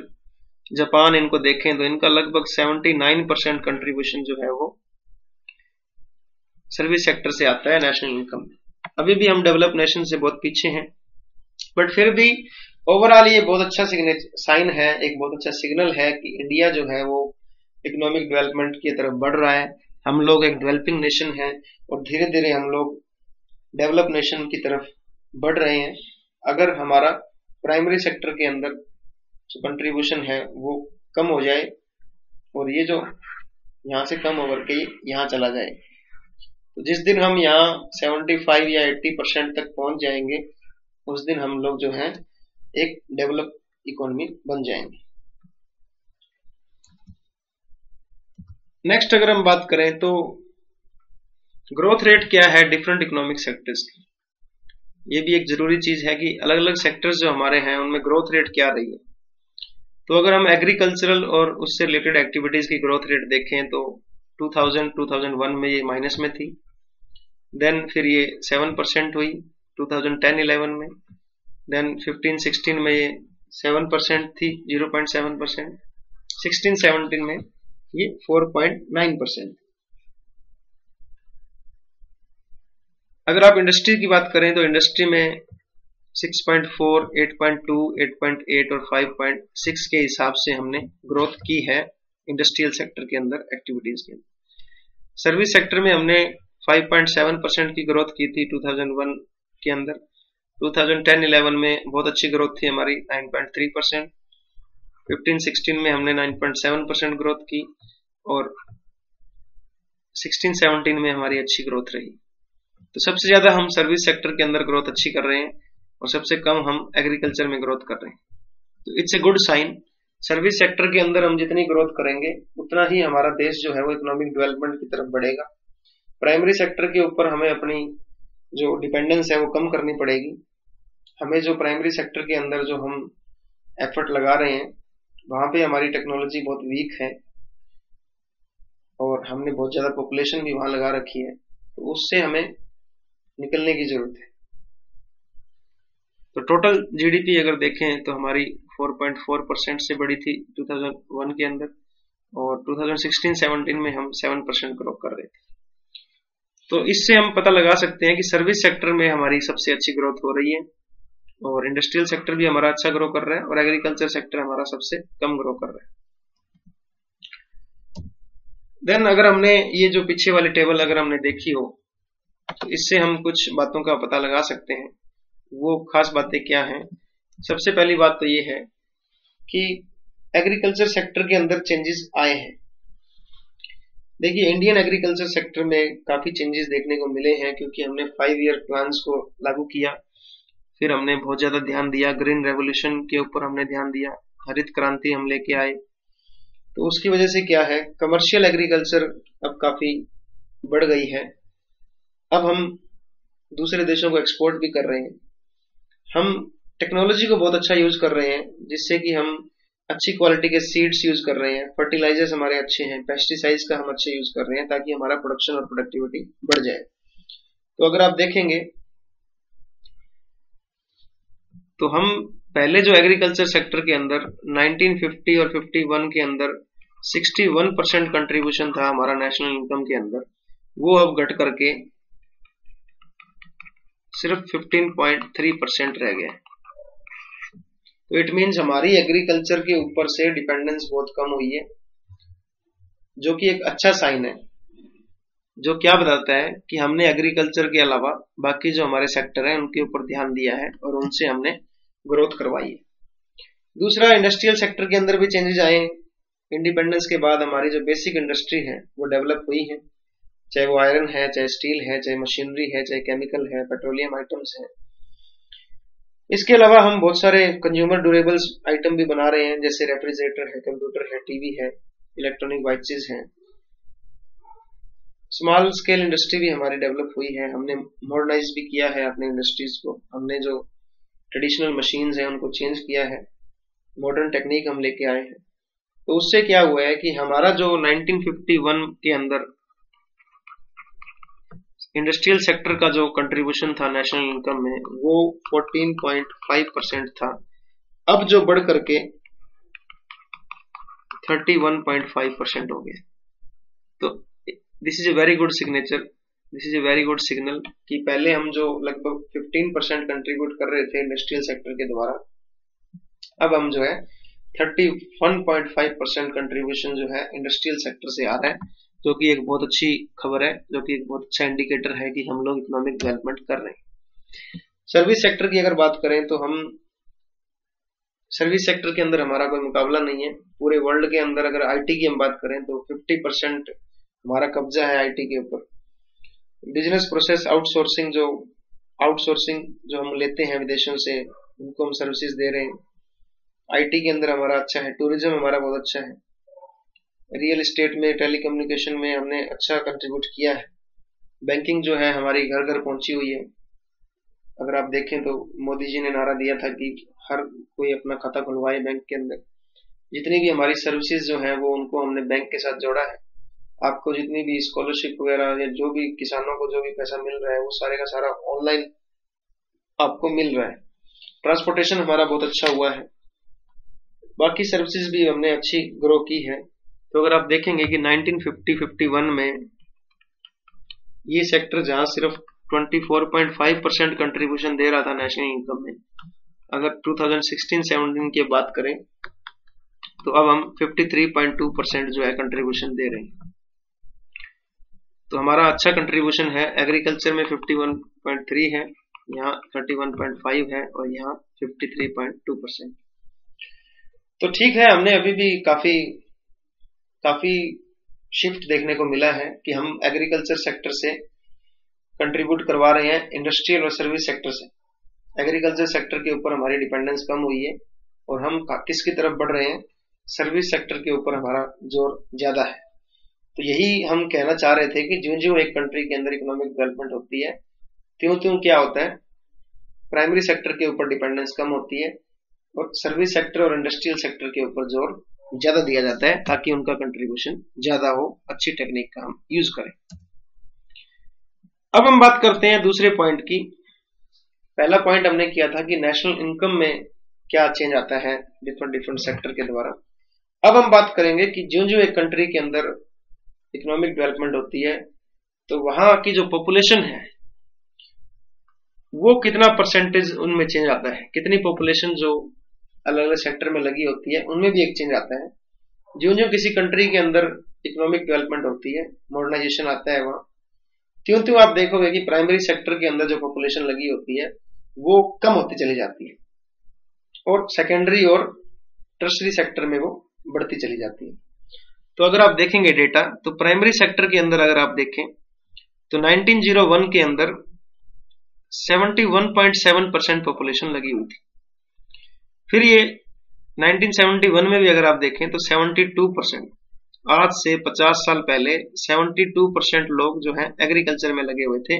जापान इनको देखें तो इनका लगभग 79% कंट्रीब्यूशन जो है वो सर्विस सेक्टर से आता है नेशनल इनकम में। अभी भी हम डेवलप नेशन से बहुत पीछे हैं, बट फिर भी ओवरऑल ये बहुत अच्छा साइन है, एक बहुत अच्छा सिग्नल है कि इंडिया जो है वो इकोनॉमिक डेवलपमेंट की तरफ बढ़ रहा है। हम लोग एक डेवलपिंग नेशन है और धीरे धीरे हम लोग डेवलप नेशन की तरफ बढ़ रहे हैं। अगर हमारा प्राइमरी सेक्टर के अंदर जो कंट्रीब्यूशन है वो कम हो जाए और ये जो यहाँ से कम होकर के यहाँ चला जाए। तो जिस दिन हम यहाँ 75 या 80% तक पहुंच जाएंगे, उस दिन हम लोग जो है एक डेवलप इकोनॉमी बन जाएंगे। नेक्स्ट अगर हम बात करें तो ग्रोथ रेट क्या है डिफरेंट इकोनॉमिक सेक्टर्स की, ये भी एक जरूरी चीज है कि अलग अलग सेक्टर्स जो हमारे हैं उनमें ग्रोथ रेट क्या रही है। तो अगर हम एग्रीकल्चरल और उससे रिलेटेड एक्टिविटीज की ग्रोथ रेट देखें तो 2001 में ये माइनस में थी, देन फिर ये 7% हुई 2010-11 में, देन 15-16 में ये 7% थी 0.7%, 16-17 में ये 4.9%। अगर आप इंडस्ट्री की बात करें तो इंडस्ट्री में 6.4, 8.2, 8.8 और 5.6 के हिसाब से हमने ग्रोथ की है इंडस्ट्रियल सेक्टर के अंदर एक्टिविटीज के अंदर। सर्विस सेक्टर में हमने 5.7% की ग्रोथ की थी 2001 के अंदर। 2010-11 में बहुत अच्छी ग्रोथ थी हमारी 9.3%। 15-16 में हमने 9.7% ग्रोथ की और 16-17 में हमारी अच्छी ग्रोथ रही। तो सबसे ज्यादा हम सर्विस सेक्टर के अंदर ग्रोथ अच्छी कर रहे हैं और सबसे कम हम एग्रीकल्चर में ग्रोथ कर रहे हैं। तो it's a good sign. Service sector के अंदर हम जितनी ग्रोथ करेंगे उतना ही हमारा देश जो है वो इकोनॉमिक डेवलपमेंट की तरफ बढ़ेगा। प्राइमरी सेक्टर के ऊपर हमें अपनी जो डिपेंडेंस है वो कम करनी पड़ेगी। हमें जो प्राइमरी सेक्टर के अंदर जो हम एफर्ट लगा रहे हैं वहां पे हमारी टेक्नोलॉजी बहुत वीक है और हमने बहुत ज्यादा पॉपुलेशन भी वहां लगा रखी है, तो उससे हमें निकलने की जरूरत है। तो टोटल जीडीपी अगर देखें तो हमारी 4.4% से बढ़ी थी 2001 के अंदर और 2016-17 में हम 7% ग्रो कर रहे थे। तो इससे हम पता लगा सकते हैं कि सर्विस सेक्टर में हमारी सबसे अच्छी ग्रोथ हो रही है और इंडस्ट्रियल सेक्टर भी हमारा अच्छा ग्रो कर रहा है और एग्रीकल्चर सेक्टर हमारा सबसे कम ग्रो कर रहा है। देन अगर हमने ये जो पीछे वाली टेबल अगर हमने देखी हो तो इससे हम कुछ बातों का पता लगा सकते हैं। वो खास बातें क्या हैं? सबसे पहली बात तो ये है कि एग्रीकल्चर सेक्टर के अंदर चेंजेस आए हैं। देखिए इंडियन एग्रीकल्चर सेक्टर में काफी चेंजेस देखने को मिले हैं क्योंकि हमने 5 ईयर प्लान्स को लागू किया, फिर हमने बहुत ज्यादा ध्यान दिया ग्रीन रेवोल्यूशन के ऊपर, हमने ध्यान दिया, हरित क्रांति हम लेके आए। तो उसकी वजह से क्या है, कमर्शियल एग्रीकल्चर अब काफी बढ़ गई है। अब हम दूसरे देशों को एक्सपोर्ट भी कर रहे हैं। हम टेक्नोलॉजी को बहुत अच्छा यूज कर रहे हैं जिससे कि हम अच्छी क्वालिटी के सीड्स यूज कर रहे हैं, फर्टिलाइजर्स हमारे अच्छे हैं, पेस्टिसाइड्स का हम अच्छे यूज कर रहे हैं ताकि हमारा प्रोडक्शन और प्रोडक्टिविटी बढ़ जाए। तो अगर आप देखेंगे तो हम पहले जो एग्रीकल्चर सेक्टर के अंदर 1950 और 51 के अंदर 61% कंट्रीब्यूशन था हमारा नेशनल इनकम के अंदर, वो अब घट करके सिर्फ 15.3% रह गया। तो इट मीन्स हमारी एग्रीकल्चर के ऊपर से डिपेंडेंस बहुत कम हुई है, जो कि एक अच्छा साइन है, जो क्या बताता है कि हमने एग्रीकल्चर के अलावा बाकी जो हमारे सेक्टर हैं उनके ऊपर ध्यान दिया है और उनसे हमने ग्रोथ करवाई है। दूसरा, इंडस्ट्रियल सेक्टर के अंदर भी चेंजेस आए हैं। इंडिपेंडेंस के बाद हमारी जो बेसिक इंडस्ट्री है वो डेवलप हुई है, चाहे वो आयरन है, चाहे स्टील है, चाहे मशीनरी है, चाहे केमिकल है, पेट्रोलियम आइटम्स हैं। इसके अलावा हम बहुत सारे कंज्यूमर ड्यूरेबल्स आइटम भी बना रहे हैं, जैसे रेफ्रिजरेटर है, कंप्यूटर है, टीवी है, इलेक्ट्रॉनिक डिवाइसेस हैं। स्मॉल स्केल इंडस्ट्री भी हमारी डेवलप हुई है, हमने मॉडर्नाइज भी किया है अपने इंडस्ट्रीज को। हमने जो ट्रेडिशनल मशीन्स हैं उनको चेंज किया है, मॉडर्न टेक्निक हम लेके आए हैं। तो उससे क्या हुआ है कि हमारा जो 1951 के अंदर इंडस्ट्रियल सेक्टर का जो कंट्रीब्यूशन था नेशनल इनकम में वो 14.5% था, अब जो बढ़ करके 31.5% हो गया। तो this is a very good signature, this is a very good signal कि पहले हम जो लगभग 15% कंट्रीब्यूट कर रहे थे इंडस्ट्रियल सेक्टर के द्वारा, अब हम जो है 31.5% कंट्रीब्यूशन जो है इंडस्ट्रियल सेक्टर से आ रहा है, जो कि एक बहुत अच्छी खबर है, जो कि एक बहुत अच्छा इंडिकेटर है कि हम लोग इकोनॉमिक डेवलपमेंट कर रहे हैं। सर्विस सेक्टर की अगर बात करें तो हम सर्विस सेक्टर के अंदर हमारा कोई मुकाबला नहीं है। पूरे वर्ल्ड के अंदर अगर आईटी की हम बात करें तो 50% हमारा कब्जा है आईटी के ऊपर। बिजनेस प्रोसेस आउटसोर्सिंग जो हम लेते हैं विदेशों से, उनको हम सर्विसेज दे रहे हैं। आईटी के अंदर हमारा अच्छा है। टूरिज्म हमारा बहुत अच्छा है। रियल एस्टेट में, टेलीकम्युनिकेशन में हमने अच्छा कंट्रीब्यूट किया है। बैंकिंग जो है हमारी घर घर पहुंची हुई है। अगर आप देखें तो मोदी जी ने नारा दिया था कि हर कोई अपना खाता खुलवाए बैंक के अंदर। जितनी भी हमारी सर्विसेज जो है वो उनको हमने बैंक के साथ जोड़ा है। आपको जितनी भी स्कॉलरशिप वगैरह या जो भी किसानों को जो भी पैसा मिल रहा है वो सारे का सारा ऑनलाइन आपको मिल रहा है। ट्रांसपोर्टेशन हमारा बहुत अच्छा हुआ है। बाकी सर्विसेज भी हमने अच्छी ग्रो की है। तो अगर आप देखेंगे कि 1950-51 में ये सेक्टर जहां सिर्फ 24.5% कंट्रीब्यूशन दे रहा था नेशनल इनकम में, अगर 2016-17 की बात करें तो अब हम 53.2% जो है कंट्रीब्यूशन दे रहे हैं। तो हमारा अच्छा कंट्रीब्यूशन है। एग्रीकल्चर में 51.3 है, यहाँ 31.5 है और यहाँ 53.2%। तो ठीक है, हमने अभी भी काफी शिफ्ट देखने को मिला है कि हम एग्रीकल्चर सेक्टर से कंट्रीब्यूट करवा रहे हैं इंडस्ट्रियल और सर्विस सेक्टर से। एग्रीकल्चर सेक्टर के ऊपर हमारी डिपेंडेंस कम हुई है और हम किसकी तरफ बढ़ रहे हैं, सर्विस सेक्टर के ऊपर हमारा जोर ज्यादा है। तो यही हम कहना चाह रहे थे कि ज्यों ज्यों एक कंट्री के अंदर इकोनॉमिक डेवलपमेंट होती है त्यों त्यों क्या होता है, प्राइमरी सेक्टर के ऊपर डिपेंडेंस कम होती है और सर्विस सेक्टर और इंडस्ट्रियल सेक्टर के ऊपर जोर ज्यादा दिया जाता है ताकि उनका कंट्रीब्यूशन ज्यादा हो, अच्छी टेक्निक का हम यूज करें। अब हम बात करते हैं दूसरे पॉइंट की। पहला पॉइंट हमने किया था कि नेशनल इनकम में क्या चेंज आता है डिफरेंट सेक्टर के द्वारा। अब हम बात करेंगे कि जो एक कंट्री के अंदर इकोनॉमिक डेवलपमेंट होती है तो वहां की जो पॉपुलेशन है वो कितना परसेंटेज उनमें चेंज आता है, कितनी पॉपुलेशन जो अलग अलग सेक्टर में लगी होती है उनमें भी एक चेंज आता है। जो किसी कंट्री के अंदर इकोनॉमिक डेवलपमेंट होती है, मॉडर्नाइजेशन आता है वहां, त्यों त्यों आप देखोगे कि प्राइमरी सेक्टर के अंदर जो पॉपुलेशन लगी होती है वो कम होती चली जाती है और सेकेंडरी और टर्शरी सेक्टर में वो बढ़ती चली जाती है। तो अगर आप देखेंगे डेटा तो प्राइमरी सेक्टर के अंदर अगर आप देखें तो 1901 के अंदर 71.7% पॉपुलेशन लगी हुई थी। फिर ये 1971 में भी अगर आप देखें तो 72%, आज से 50 साल पहले 72% लोग जो हैं एग्रीकल्चर में लगे हुए थे,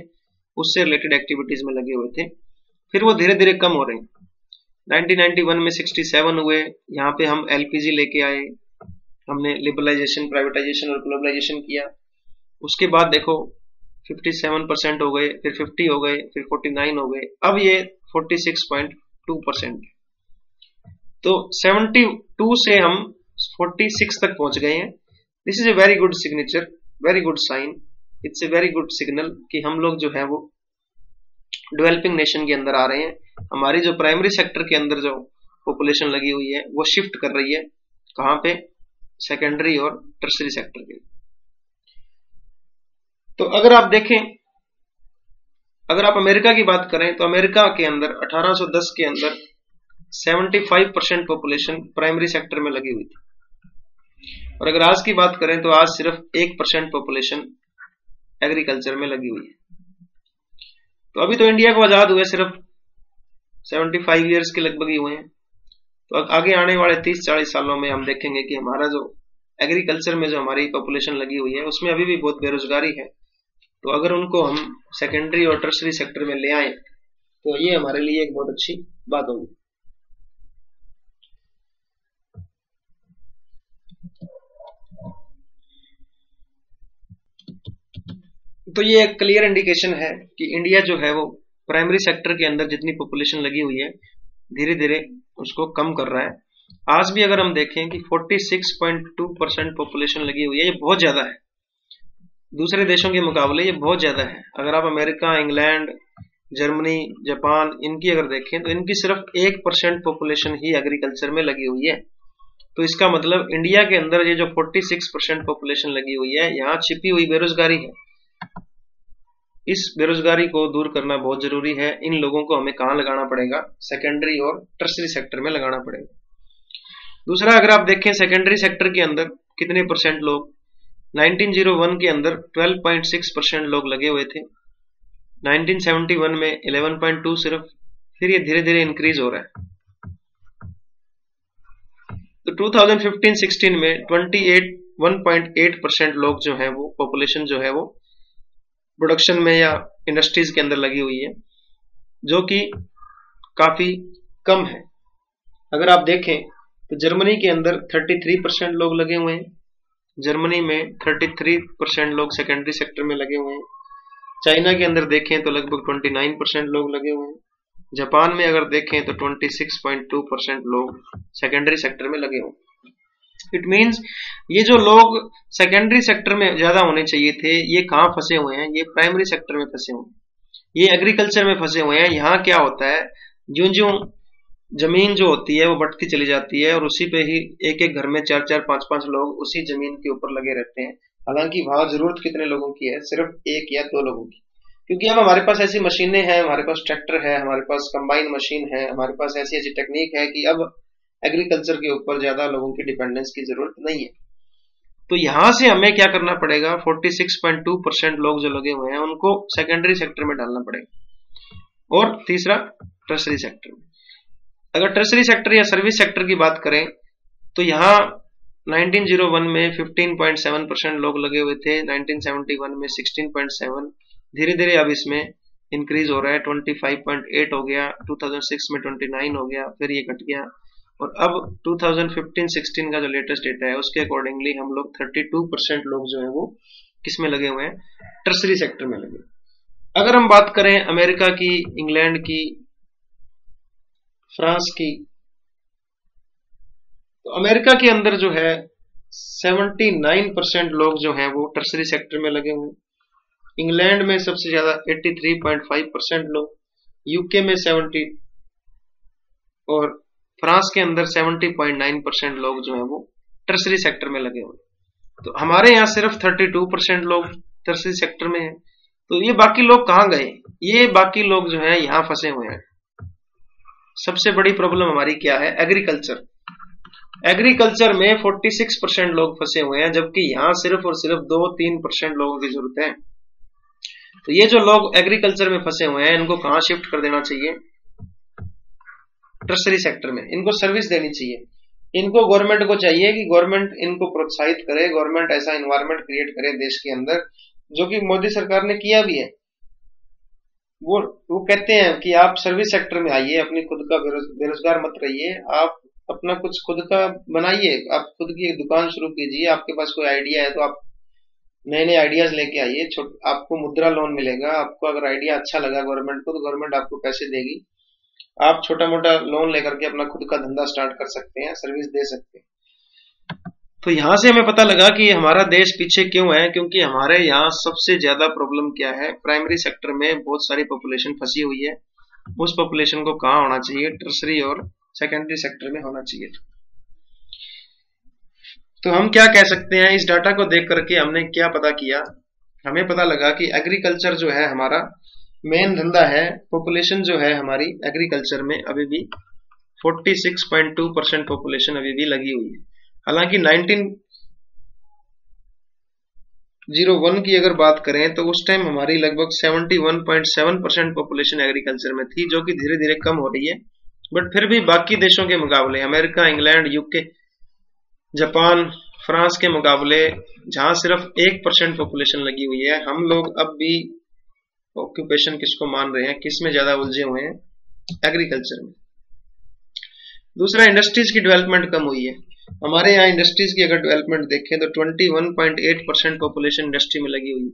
उससे रिलेटेड एक्टिविटीज में लगे हुए थे। फिर वो धीरे धीरे कम हो रहे हैं। 1991 में 67 हुए, यहाँ पे हम एलपीजी लेके आए, हमने लिबरलाइजेशन, प्राइवेटाइजेशन और ग्लोबलाइजेशन किया। उसके बाद देखो 57% हो गए, फिर 50 हो गए, फिर 49 हो गए, अब ये 46.2%। तो 72 से हम 46 तक पहुंच गए हैं। This is a very good signature, very good sign, it's a very good signal कि हम लोग जो है वो डेवलपिंग नेशन के अंदर आ रहे हैं। हमारी जो प्राइमरी सेक्टर के अंदर जो पॉपुलेशन लगी हुई है वो शिफ्ट कर रही है कहां पे, सेकेंडरी और टर्शरी सेक्टर के। तो अगर आप देखें, अगर आप अमेरिका की बात करें तो अमेरिका के अंदर 1810 के अंदर 75% पॉपुलेशन प्राइमरी सेक्टर में लगी हुई थी और अगर आज की बात करें तो आज सिर्फ 1% पॉपुलेशन एग्रीकल्चर में लगी हुई है। तो अभी तो इंडिया को आजाद हुए सिर्फ 75 इयर्स के लगभग ही हुए हैं। तो आगे आने वाले 30-40 सालों में हम देखेंगे कि हमारा जो एग्रीकल्चर में जो हमारी पॉपुलेशन लगी हुई है उसमें अभी भी बहुत बेरोजगारी है। तो अगर उनको हम सेकेंडरी और टर्शरी सेक्टर में ले आए तो ये हमारे लिए एक बहुत अच्छी बात होगी। तो ये एक क्लियर इंडिकेशन है कि इंडिया जो है वो प्राइमरी सेक्टर के अंदर जितनी पॉपुलेशन लगी हुई है धीरे धीरे उसको कम कर रहा है। आज भी अगर हम देखें कि 46.2% पॉपुलेशन लगी हुई है, ये बहुत ज्यादा है। दूसरे देशों के मुकाबले ये बहुत ज्यादा है। अगर आप अमेरिका, इंग्लैंड, जर्मनी, जापान इनकी अगर देखें तो इनकी सिर्फ 1% पॉपुलेशन ही एग्रीकल्चर में लगी हुई है। तो इसका मतलब इंडिया के अंदर ये जो 46% पॉपुलेशन लगी हुई है, यहाँ छिपी हुई बेरोजगारी है। इस बेरोजगारी को दूर करना बहुत जरूरी है। इन लोगों को हमें कहाँ लगाना पड़ेगा, सेकेंडरी और टर्शरी सेक्टर में लगाना पड़ेगा। दूसरा अगर आप देखें सेकेंडरी सेक्टर के अंदर कितने परसेंट लोग, 1901 के अंदर 12.6% लोग लगे हुए थे, 1971 में 11.2 सिर्फ, फिर ये धीरे धीरे इंक्रीज हो रहा है। तो 2015-16 में 1.8% लोग जो है वो पॉपुलेशन जो है वो प्रोडक्शन में या इंडस्ट्रीज के अंदर लगी हुई है, जो कि काफी कम है। अगर आप देखें तो जर्मनी के अंदर 33% लोग लगे हुए हैं, जर्मनी में 33% लोग सेकेंडरी सेक्टर में लगे हुए हैं। चाइना के अंदर देखें तो लगभग 29% लोग लगे हुए हैं। जापान में अगर देखें तो 26.2% लोग सेकेंडरी सेक्टर में लगे हुए हैं। इट मींस ये जो लोग सेकेंडरी सेक्टर में ज्यादा होने चाहिए थे, ये कहाँ फंसे हुए हैं? ये प्राइमरी सेक्टर में फंसे हुए हैं, ये एग्रीकल्चर में फंसे हुए हैं। यहाँ क्या होता है, ज्यों ज्यों जमीन जो होती है वो बढ़ती चली जाती है और उसी पे ही एक एक घर में 4-4, 5-5 लोग उसी जमीन के ऊपर लगे रहते हैं। हालांकि वहां जरूरत कितने लोगों की है? सिर्फ 1 या 2 लोगों की। क्योंकि अब हमारे पास ऐसी मशीनें हैं, हमारे पास ट्रैक्टर है, हमारे पास कंबाइन मशीन है, हमारे पास ऐसी ऐसी टेक्निक है कि अब एग्रीकल्चर के ऊपर ज्यादा लोगों की डिपेंडेंस की जरूरत नहीं है। तो यहां से हमें क्या करना पड़ेगा, 46.2% लोग जो लगे हुए हैं उनको सेकेंडरी सेक्टर में डालना पड़ेगा। और तीसरा टर्सरी सेक्टर में। अगर टर्सरी सेक्टर या सर्विस सेक्टर की बात करें तो यहाँ 1901 में 15.7% लोग लगे हुए थे, 1971 में 16.7, धीरे धीरे अब इसमें इंक्रीज हो रहा है, 25.8 हो गया, 2006 में 29 हो गया, फिर ये घट गया और अब 2015-16 का जो लेटेस्ट डेटा है उसके अकॉर्डिंगली हम लोग 32% लोग जो है वो किसमें लगे हुए हैं, टर्सरी सेक्टर में लगे। अगर हम बात करें अमेरिका की, इंग्लैंड की, फ्रांस की, तो अमेरिका के अंदर जो है 79% लोग जो हैं वो टर्सरी सेक्टर में लगे हुए हैं। इंग्लैंड में सबसे ज्यादा 83.5% लोग, यूके में 70 और फ्रांस के अंदर 70.9% लोग जो है वो टर्सरी सेक्टर में लगे हुए हैं। तो हमारे यहाँ सिर्फ 32% लोग टर्सरी सेक्टर में हैं। तो ये बाकी लोग कहाँ गए? ये बाकी लोग जो है यहाँ फंसे हुए हैं। सबसे बड़ी प्रॉब्लम हमारी क्या है? एग्रीकल्चर। एग्रीकल्चर में 46% लोग फंसे हुए हैं, जबकि यहां सिर्फ और सिर्फ 2-3% लोगों की जरूरत है। तो ये जो लोग एग्रीकल्चर में फंसे हुए हैं इनको कहां शिफ्ट कर देना चाहिए? टर्सरी सेक्टर में। इनको सर्विस देनी चाहिए। इनको गवर्नमेंट को चाहिए कि गवर्नमेंट इनको प्रोत्साहित करे, गवर्नमेंट ऐसा एनवायरमेंट क्रिएट करे देश के अंदर, जो कि मोदी सरकार ने किया भी है। वो कहते हैं कि आप सर्विस सेक्टर में आइए, अपनी खुद का बेरोजगार मत रहिए, आप अपना कुछ खुद का बनाइए, आप खुद की दुकान शुरू कीजिए, आपके पास कोई आइडिया है तो आप नए नए आइडियाज लेके आइए, आपको मुद्रा लोन मिलेगा, आपको अगर आइडिया अच्छा लगा गवर्नमेंट को तो गवर्नमेंट आपको पैसे देगी, आप छोटा मोटा लोन लेकर के अपना खुद का धंधा स्टार्ट कर सकते हैं, सर्विस दे सकते हैं। तो यहां से हमें पता लगा कि हमारा देश पीछे क्यों है, क्योंकि हमारे यहाँ सबसे ज्यादा प्रॉब्लम क्या है, प्राइमरी सेक्टर में बहुत सारी पॉपुलेशन फंसी हुई है। उस पॉपुलेशन को कहाँ होना चाहिए? टर्सरी और सेकेंडरी सेक्टर में होना चाहिए। तो हम क्या कह सकते हैं, इस डाटा को देख करके हमने क्या पता किया, हमें पता लगा कि एग्रीकल्चर जो है हमारा मेन धंधा है। पॉपुलेशन जो है हमारी एग्रीकल्चर में अभी भी 46.2% पॉपुलेशन अभी भी लगी हुई है। हालांकि 1901 की अगर बात करें तो उस टाइम हमारी लगभग 71.7% पॉपुलेशन एग्रीकल्चर में थी, जो कि धीरे धीरे कम हो रही है। बट फिर भी बाकी देशों के मुकाबले, America, England, UK, Japan, France के मुकाबले, जहां सिर्फ 1% पॉपुलेशन लगी हुई है, हम लोग अब भी ऑक्यूपेशन किसको मान रहे हैं, किसमें ज्यादा उलझे हुए हैं? एग्रीकल्चर में। दूसरा, इंडस्ट्रीज की डेवलपमेंट कम हुई है। हमारे यहाँ इंडस्ट्रीज की अगर डेवलपमेंट देखें तो 21.8% पॉपुलेशन इंडस्ट्री में लगी हुई है,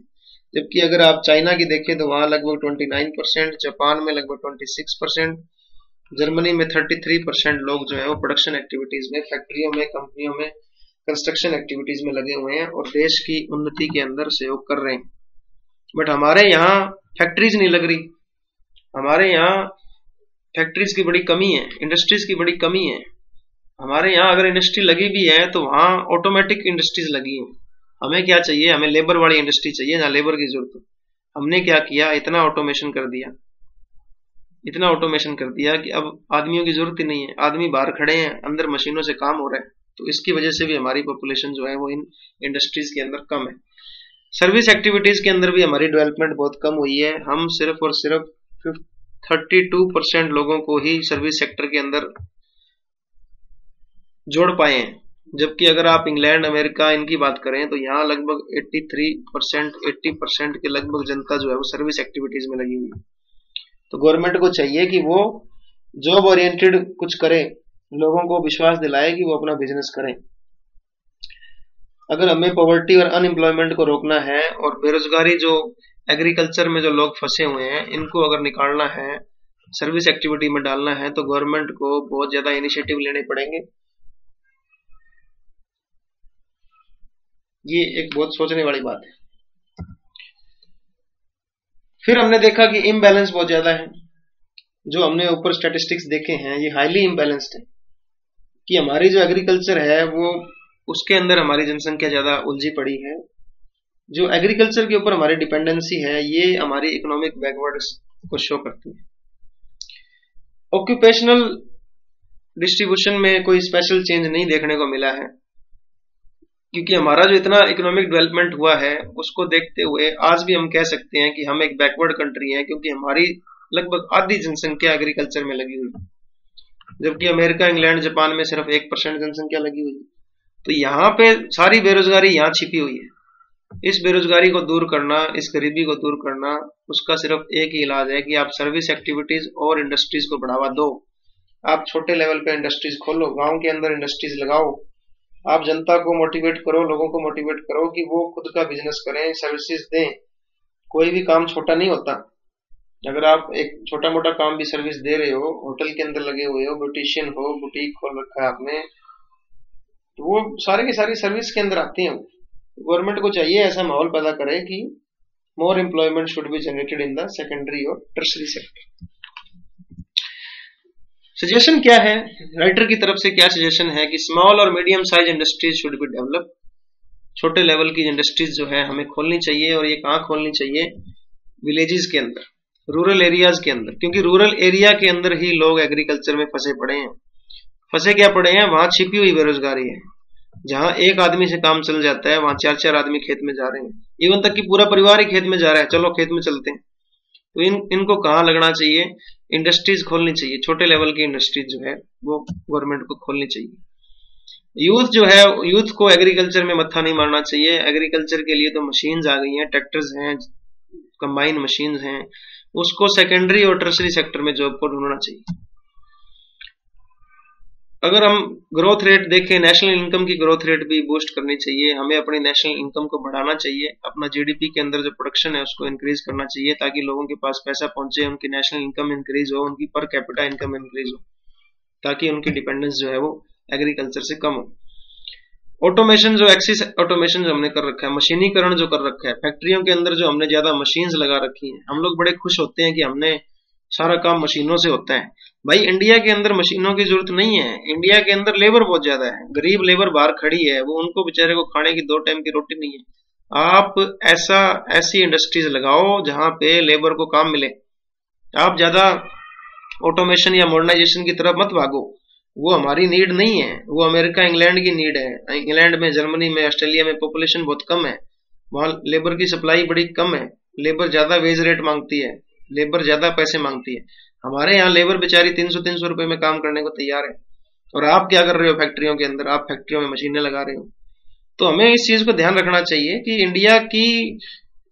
जबकि अगर आप चाइना की देखें तो वहां लगभग 29%, जापान में लगभग 26%, जर्मनी में 33% लोग जो है वो प्रोडक्शन एक्टिविटीज में, फैक्ट्रियों में, कंपनियों में, कंस्ट्रक्शन एक्टिविटीज में लगे हुए हैं और देश की उन्नति के अंदर सहयोग कर रहे हैं। बट हमारे यहाँ फैक्ट्रीज नहीं लग रही, हमारे यहाँ फैक्ट्रीज की बड़ी कमी है, इंडस्ट्रीज की बड़ी कमी है। हमारे यहाँ अगर इंडस्ट्री लगी भी है तो वहां ऑटोमेटिक इंडस्ट्रीज लगी है। हमें क्या चाहिए? हमें लेबर वाली इंडस्ट्री चाहिए जहां लेबर की जरूरत हो। हमने क्या किया, इतना ऑटोमेशन कर दिया, इतना ऑटोमेशन कर दिया कि अब आदमियों की जरूरत ही नहीं है, आदमी बाहर खड़े हैं, अंदर मशीनों से काम हो रहा है। तो इसकी वजह से भी हमारी पॉपुलेशन जो है वो इन इंडस्ट्रीज के अंदर कम है। सर्विस एक्टिविटीज के अंदर भी हमारी डेवलपमेंट बहुत कम हुई है। हम सिर्फ और सिर्फ 32% लोगों को ही सर्विस सेक्टर के अंदर जोड़ पाए हैं, जबकि अगर आप इंग्लैंड, अमेरिका इनकी बात करें तो यहाँ लगभग 83%, 80% के लगभग जनता जो है वो सर्विस एक्टिविटीज में लगी हुई है। तो गवर्नमेंट को चाहिए कि वो जॉब ओरिएंटेड कुछ करे, लोगों को विश्वास दिलाए कि वो अपना बिजनेस करें। अगर हमें पॉवर्टी और अनएम्प्लॉयमेंट को रोकना है और बेरोजगारी जो एग्रीकल्चर में जो लोग फंसे हुए हैं इनको अगर निकालना है, सर्विस एक्टिविटी में डालना है, तो गवर्नमेंट को बहुत ज्यादा इनिशिएटिव लेने पड़ेंगे। ये एक बहुत सोचने वाली बात है। फिर हमने देखा कि इम्बैलेंस बहुत ज्यादा है। जो हमने ऊपर स्टैटिस्टिक्स देखे हैं ये हाईली इम्बैलेंस्ड है, कि हमारी जो एग्रीकल्चर है वो उसके अंदर हमारी जनसंख्या ज्यादा उलझी पड़ी है। जो एग्रीकल्चर के ऊपर हमारी डिपेंडेंसी है ये हमारी इकोनॉमिक बैकवर्ड्स को शो करती है। ऑक्यूपेशनल डिस्ट्रीब्यूशन में कोई स्पेशल चेंज नहीं देखने को मिला है, क्योंकि हमारा जो इतना इकोनॉमिक डेवलपमेंट हुआ है उसको देखते हुए आज भी हम कह सकते हैं कि हम एक बैकवर्ड कंट्री हैं, क्योंकि हमारी लगभग आधी जनसंख्या एग्रीकल्चर में लगी हुई है, जबकि अमेरिका, इंग्लैंड, जापान में सिर्फ 1% जनसंख्या लगी हुई है। तो यहाँ पे सारी बेरोजगारी यहाँ छिपी हुई है। इस बेरोजगारी को दूर करना, इस गरीबी को दूर करना, उसका सिर्फ एक ही इलाज है कि आप सर्विस एक्टिविटीज और इंडस्ट्रीज को बढ़ावा दो। आप छोटे लेवल पे इंडस्ट्रीज खोलो, गांव के अंदर इंडस्ट्रीज लगाओ, आप जनता को मोटिवेट करो, लोगों को मोटिवेट करो कि वो खुद का बिजनेस करें, सर्विसेज दें। कोई भी काम छोटा नहीं होता। अगर आप एक छोटा मोटा काम भी सर्विस दे रहे हो, होटल के अंदर लगे हुए हो, ब्यूटिशियन हो, बुटीक खोल रखा है आपने, तो वो सारे की सारी सर्विस के अंदर आती हैं। गवर्नमेंट को चाहिए ऐसा माहौल पैदा करे कि more employment should be generated in the secondary और टर्शरी सेक्टर। सजेशन क्या है, राइटर की तरफ से क्या सजेशन है कि स्मॉल और medium size industries should be develop. छोटे लेवल की इंडस्ट्रीज जो है हमें खोलनी चाहिए, और ये कहाँ खोलनी चाहिए? विलेजेस के अंदर, रूरल एरियाज के अंदर, क्योंकि रूरल एरिया के अंदर ही लोग एग्रीकल्चर में फंसे पड़े हैं। फंसे क्या पड़े हैं? वहां छिपी हुई बेरोजगारी है। जहां एक आदमी से काम चल जाता है वहां 4-4 आदमी खेत में जा रहे हैं, इवन तक कि पूरा परिवार ही खेत में जा रहा है, चलो खेत में चलते हैं। तो इनको कहाँ लगना चाहिए? इंडस्ट्रीज खोलनी चाहिए, छोटे लेवल की इंडस्ट्रीज जो है वो गवर्नमेंट को खोलनी चाहिए। यूथ जो है, यूथ को एग्रीकल्चर में मत्था नहीं मारना चाहिए। एग्रीकल्चर के लिए तो मशीन्स आ गई हैं, ट्रैक्टर्स हैं, कंबाइन मशीन्स हैं, उसको सेकेंडरी और टर्शरी सेक्टर में जॉब को ढूंढना चाहिए। अगर हम ग्रोथ रेट देखें, नेशनल इनकम की ग्रोथ रेट भी बूस्ट करनी चाहिए। हमें अपनी नेशनल इनकम को बढ़ाना चाहिए, अपना जीडीपी के अंदर जो प्रोडक्शन है उसको इंक्रीज करना चाहिए, ताकि लोगों के पास पैसा पहुंचे, उनकी नेशनल इनकम इंक्रीज हो, उनकी पर कैपिटा इनकम इंक्रीज हो, ताकि उनकी डिपेंडेंस जो है वो एग्रीकल्चर से कम हो। ऑटोमेशन जो एक्सिस ऑटोमेशन जो हमने कर रखा है, मशीनीकरण जो कर रखा है, फैक्ट्रियों के अंदर जो हमने ज्यादा मशीन्स लगा रखी हैं, हम लोग बड़े खुश होते हैं कि हमने सारा काम मशीनों से होता है। भाई इंडिया के अंदर मशीनों की जरूरत नहीं है, इंडिया के अंदर लेबर बहुत ज्यादा है, गरीब लेबर बाहर खड़ी है, वो उनको बेचारे को खाने की 2 टाइम की रोटी नहीं है। आप ऐसी इंडस्ट्रीज लगाओ जहां पे लेबर को काम मिले। आप ज्यादा ऑटोमेशन या मॉडर्नाइजेशन की तरफ मत भागो, वो हमारी नीड नहीं है, वो अमेरिका, इंग्लैंड की नीड है। इंग्लैंड में, जर्मनी में, ऑस्ट्रेलिया में पॉपुलेशन बहुत कम है, वहां लेबर की सप्लाई बड़ी कम है, लेबर ज्यादा वेज रेट मांगती है, लेबर ज्यादा पैसे मांगती है। हमारे यहाँ लेबर बेचारी 300-300 रुपए में काम करने को तैयार है, और आप क्या कर रहे हो फैक्ट्रियों के अंदर? आप फैक्ट्रियों में मशीनें लगा रहे हो। तो हमें इस चीज को ध्यान रखना चाहिए कि इंडिया की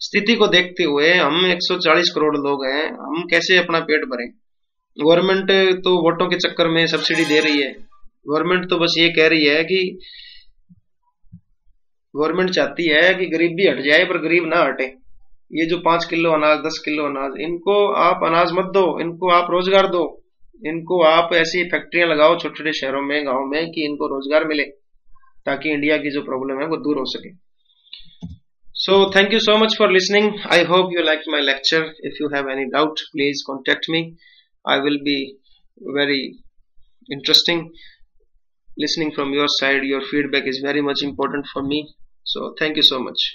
स्थिति को देखते हुए, हम 140 करोड़ लोग हैं, हम कैसे अपना पेट भरें? गवर्नमेंट तो वोटों के चक्कर में सब्सिडी दे रही है। गवर्नमेंट तो बस ये कह रही है कि गवर्नमेंट चाहती है कि गरीबी हट जाए, पर गरीब ना हटे। ये जो 5 किलो अनाज, 10 किलो अनाज, इनको आप अनाज मत दो, इनको आप रोजगार दो, इनको आप ऐसी फैक्ट्रियां लगाओ छोटे छोटे शहरों में, गांव में, कि इनको रोजगार मिले, ताकि इंडिया की जो प्रॉब्लम है वो दूर हो सके। So thank you so much for listening. I hope you liked my lecture. If you have any doubt, please contact me. I will be very interesting listening from your side. Your feedback is very much important for me. So thank you so much.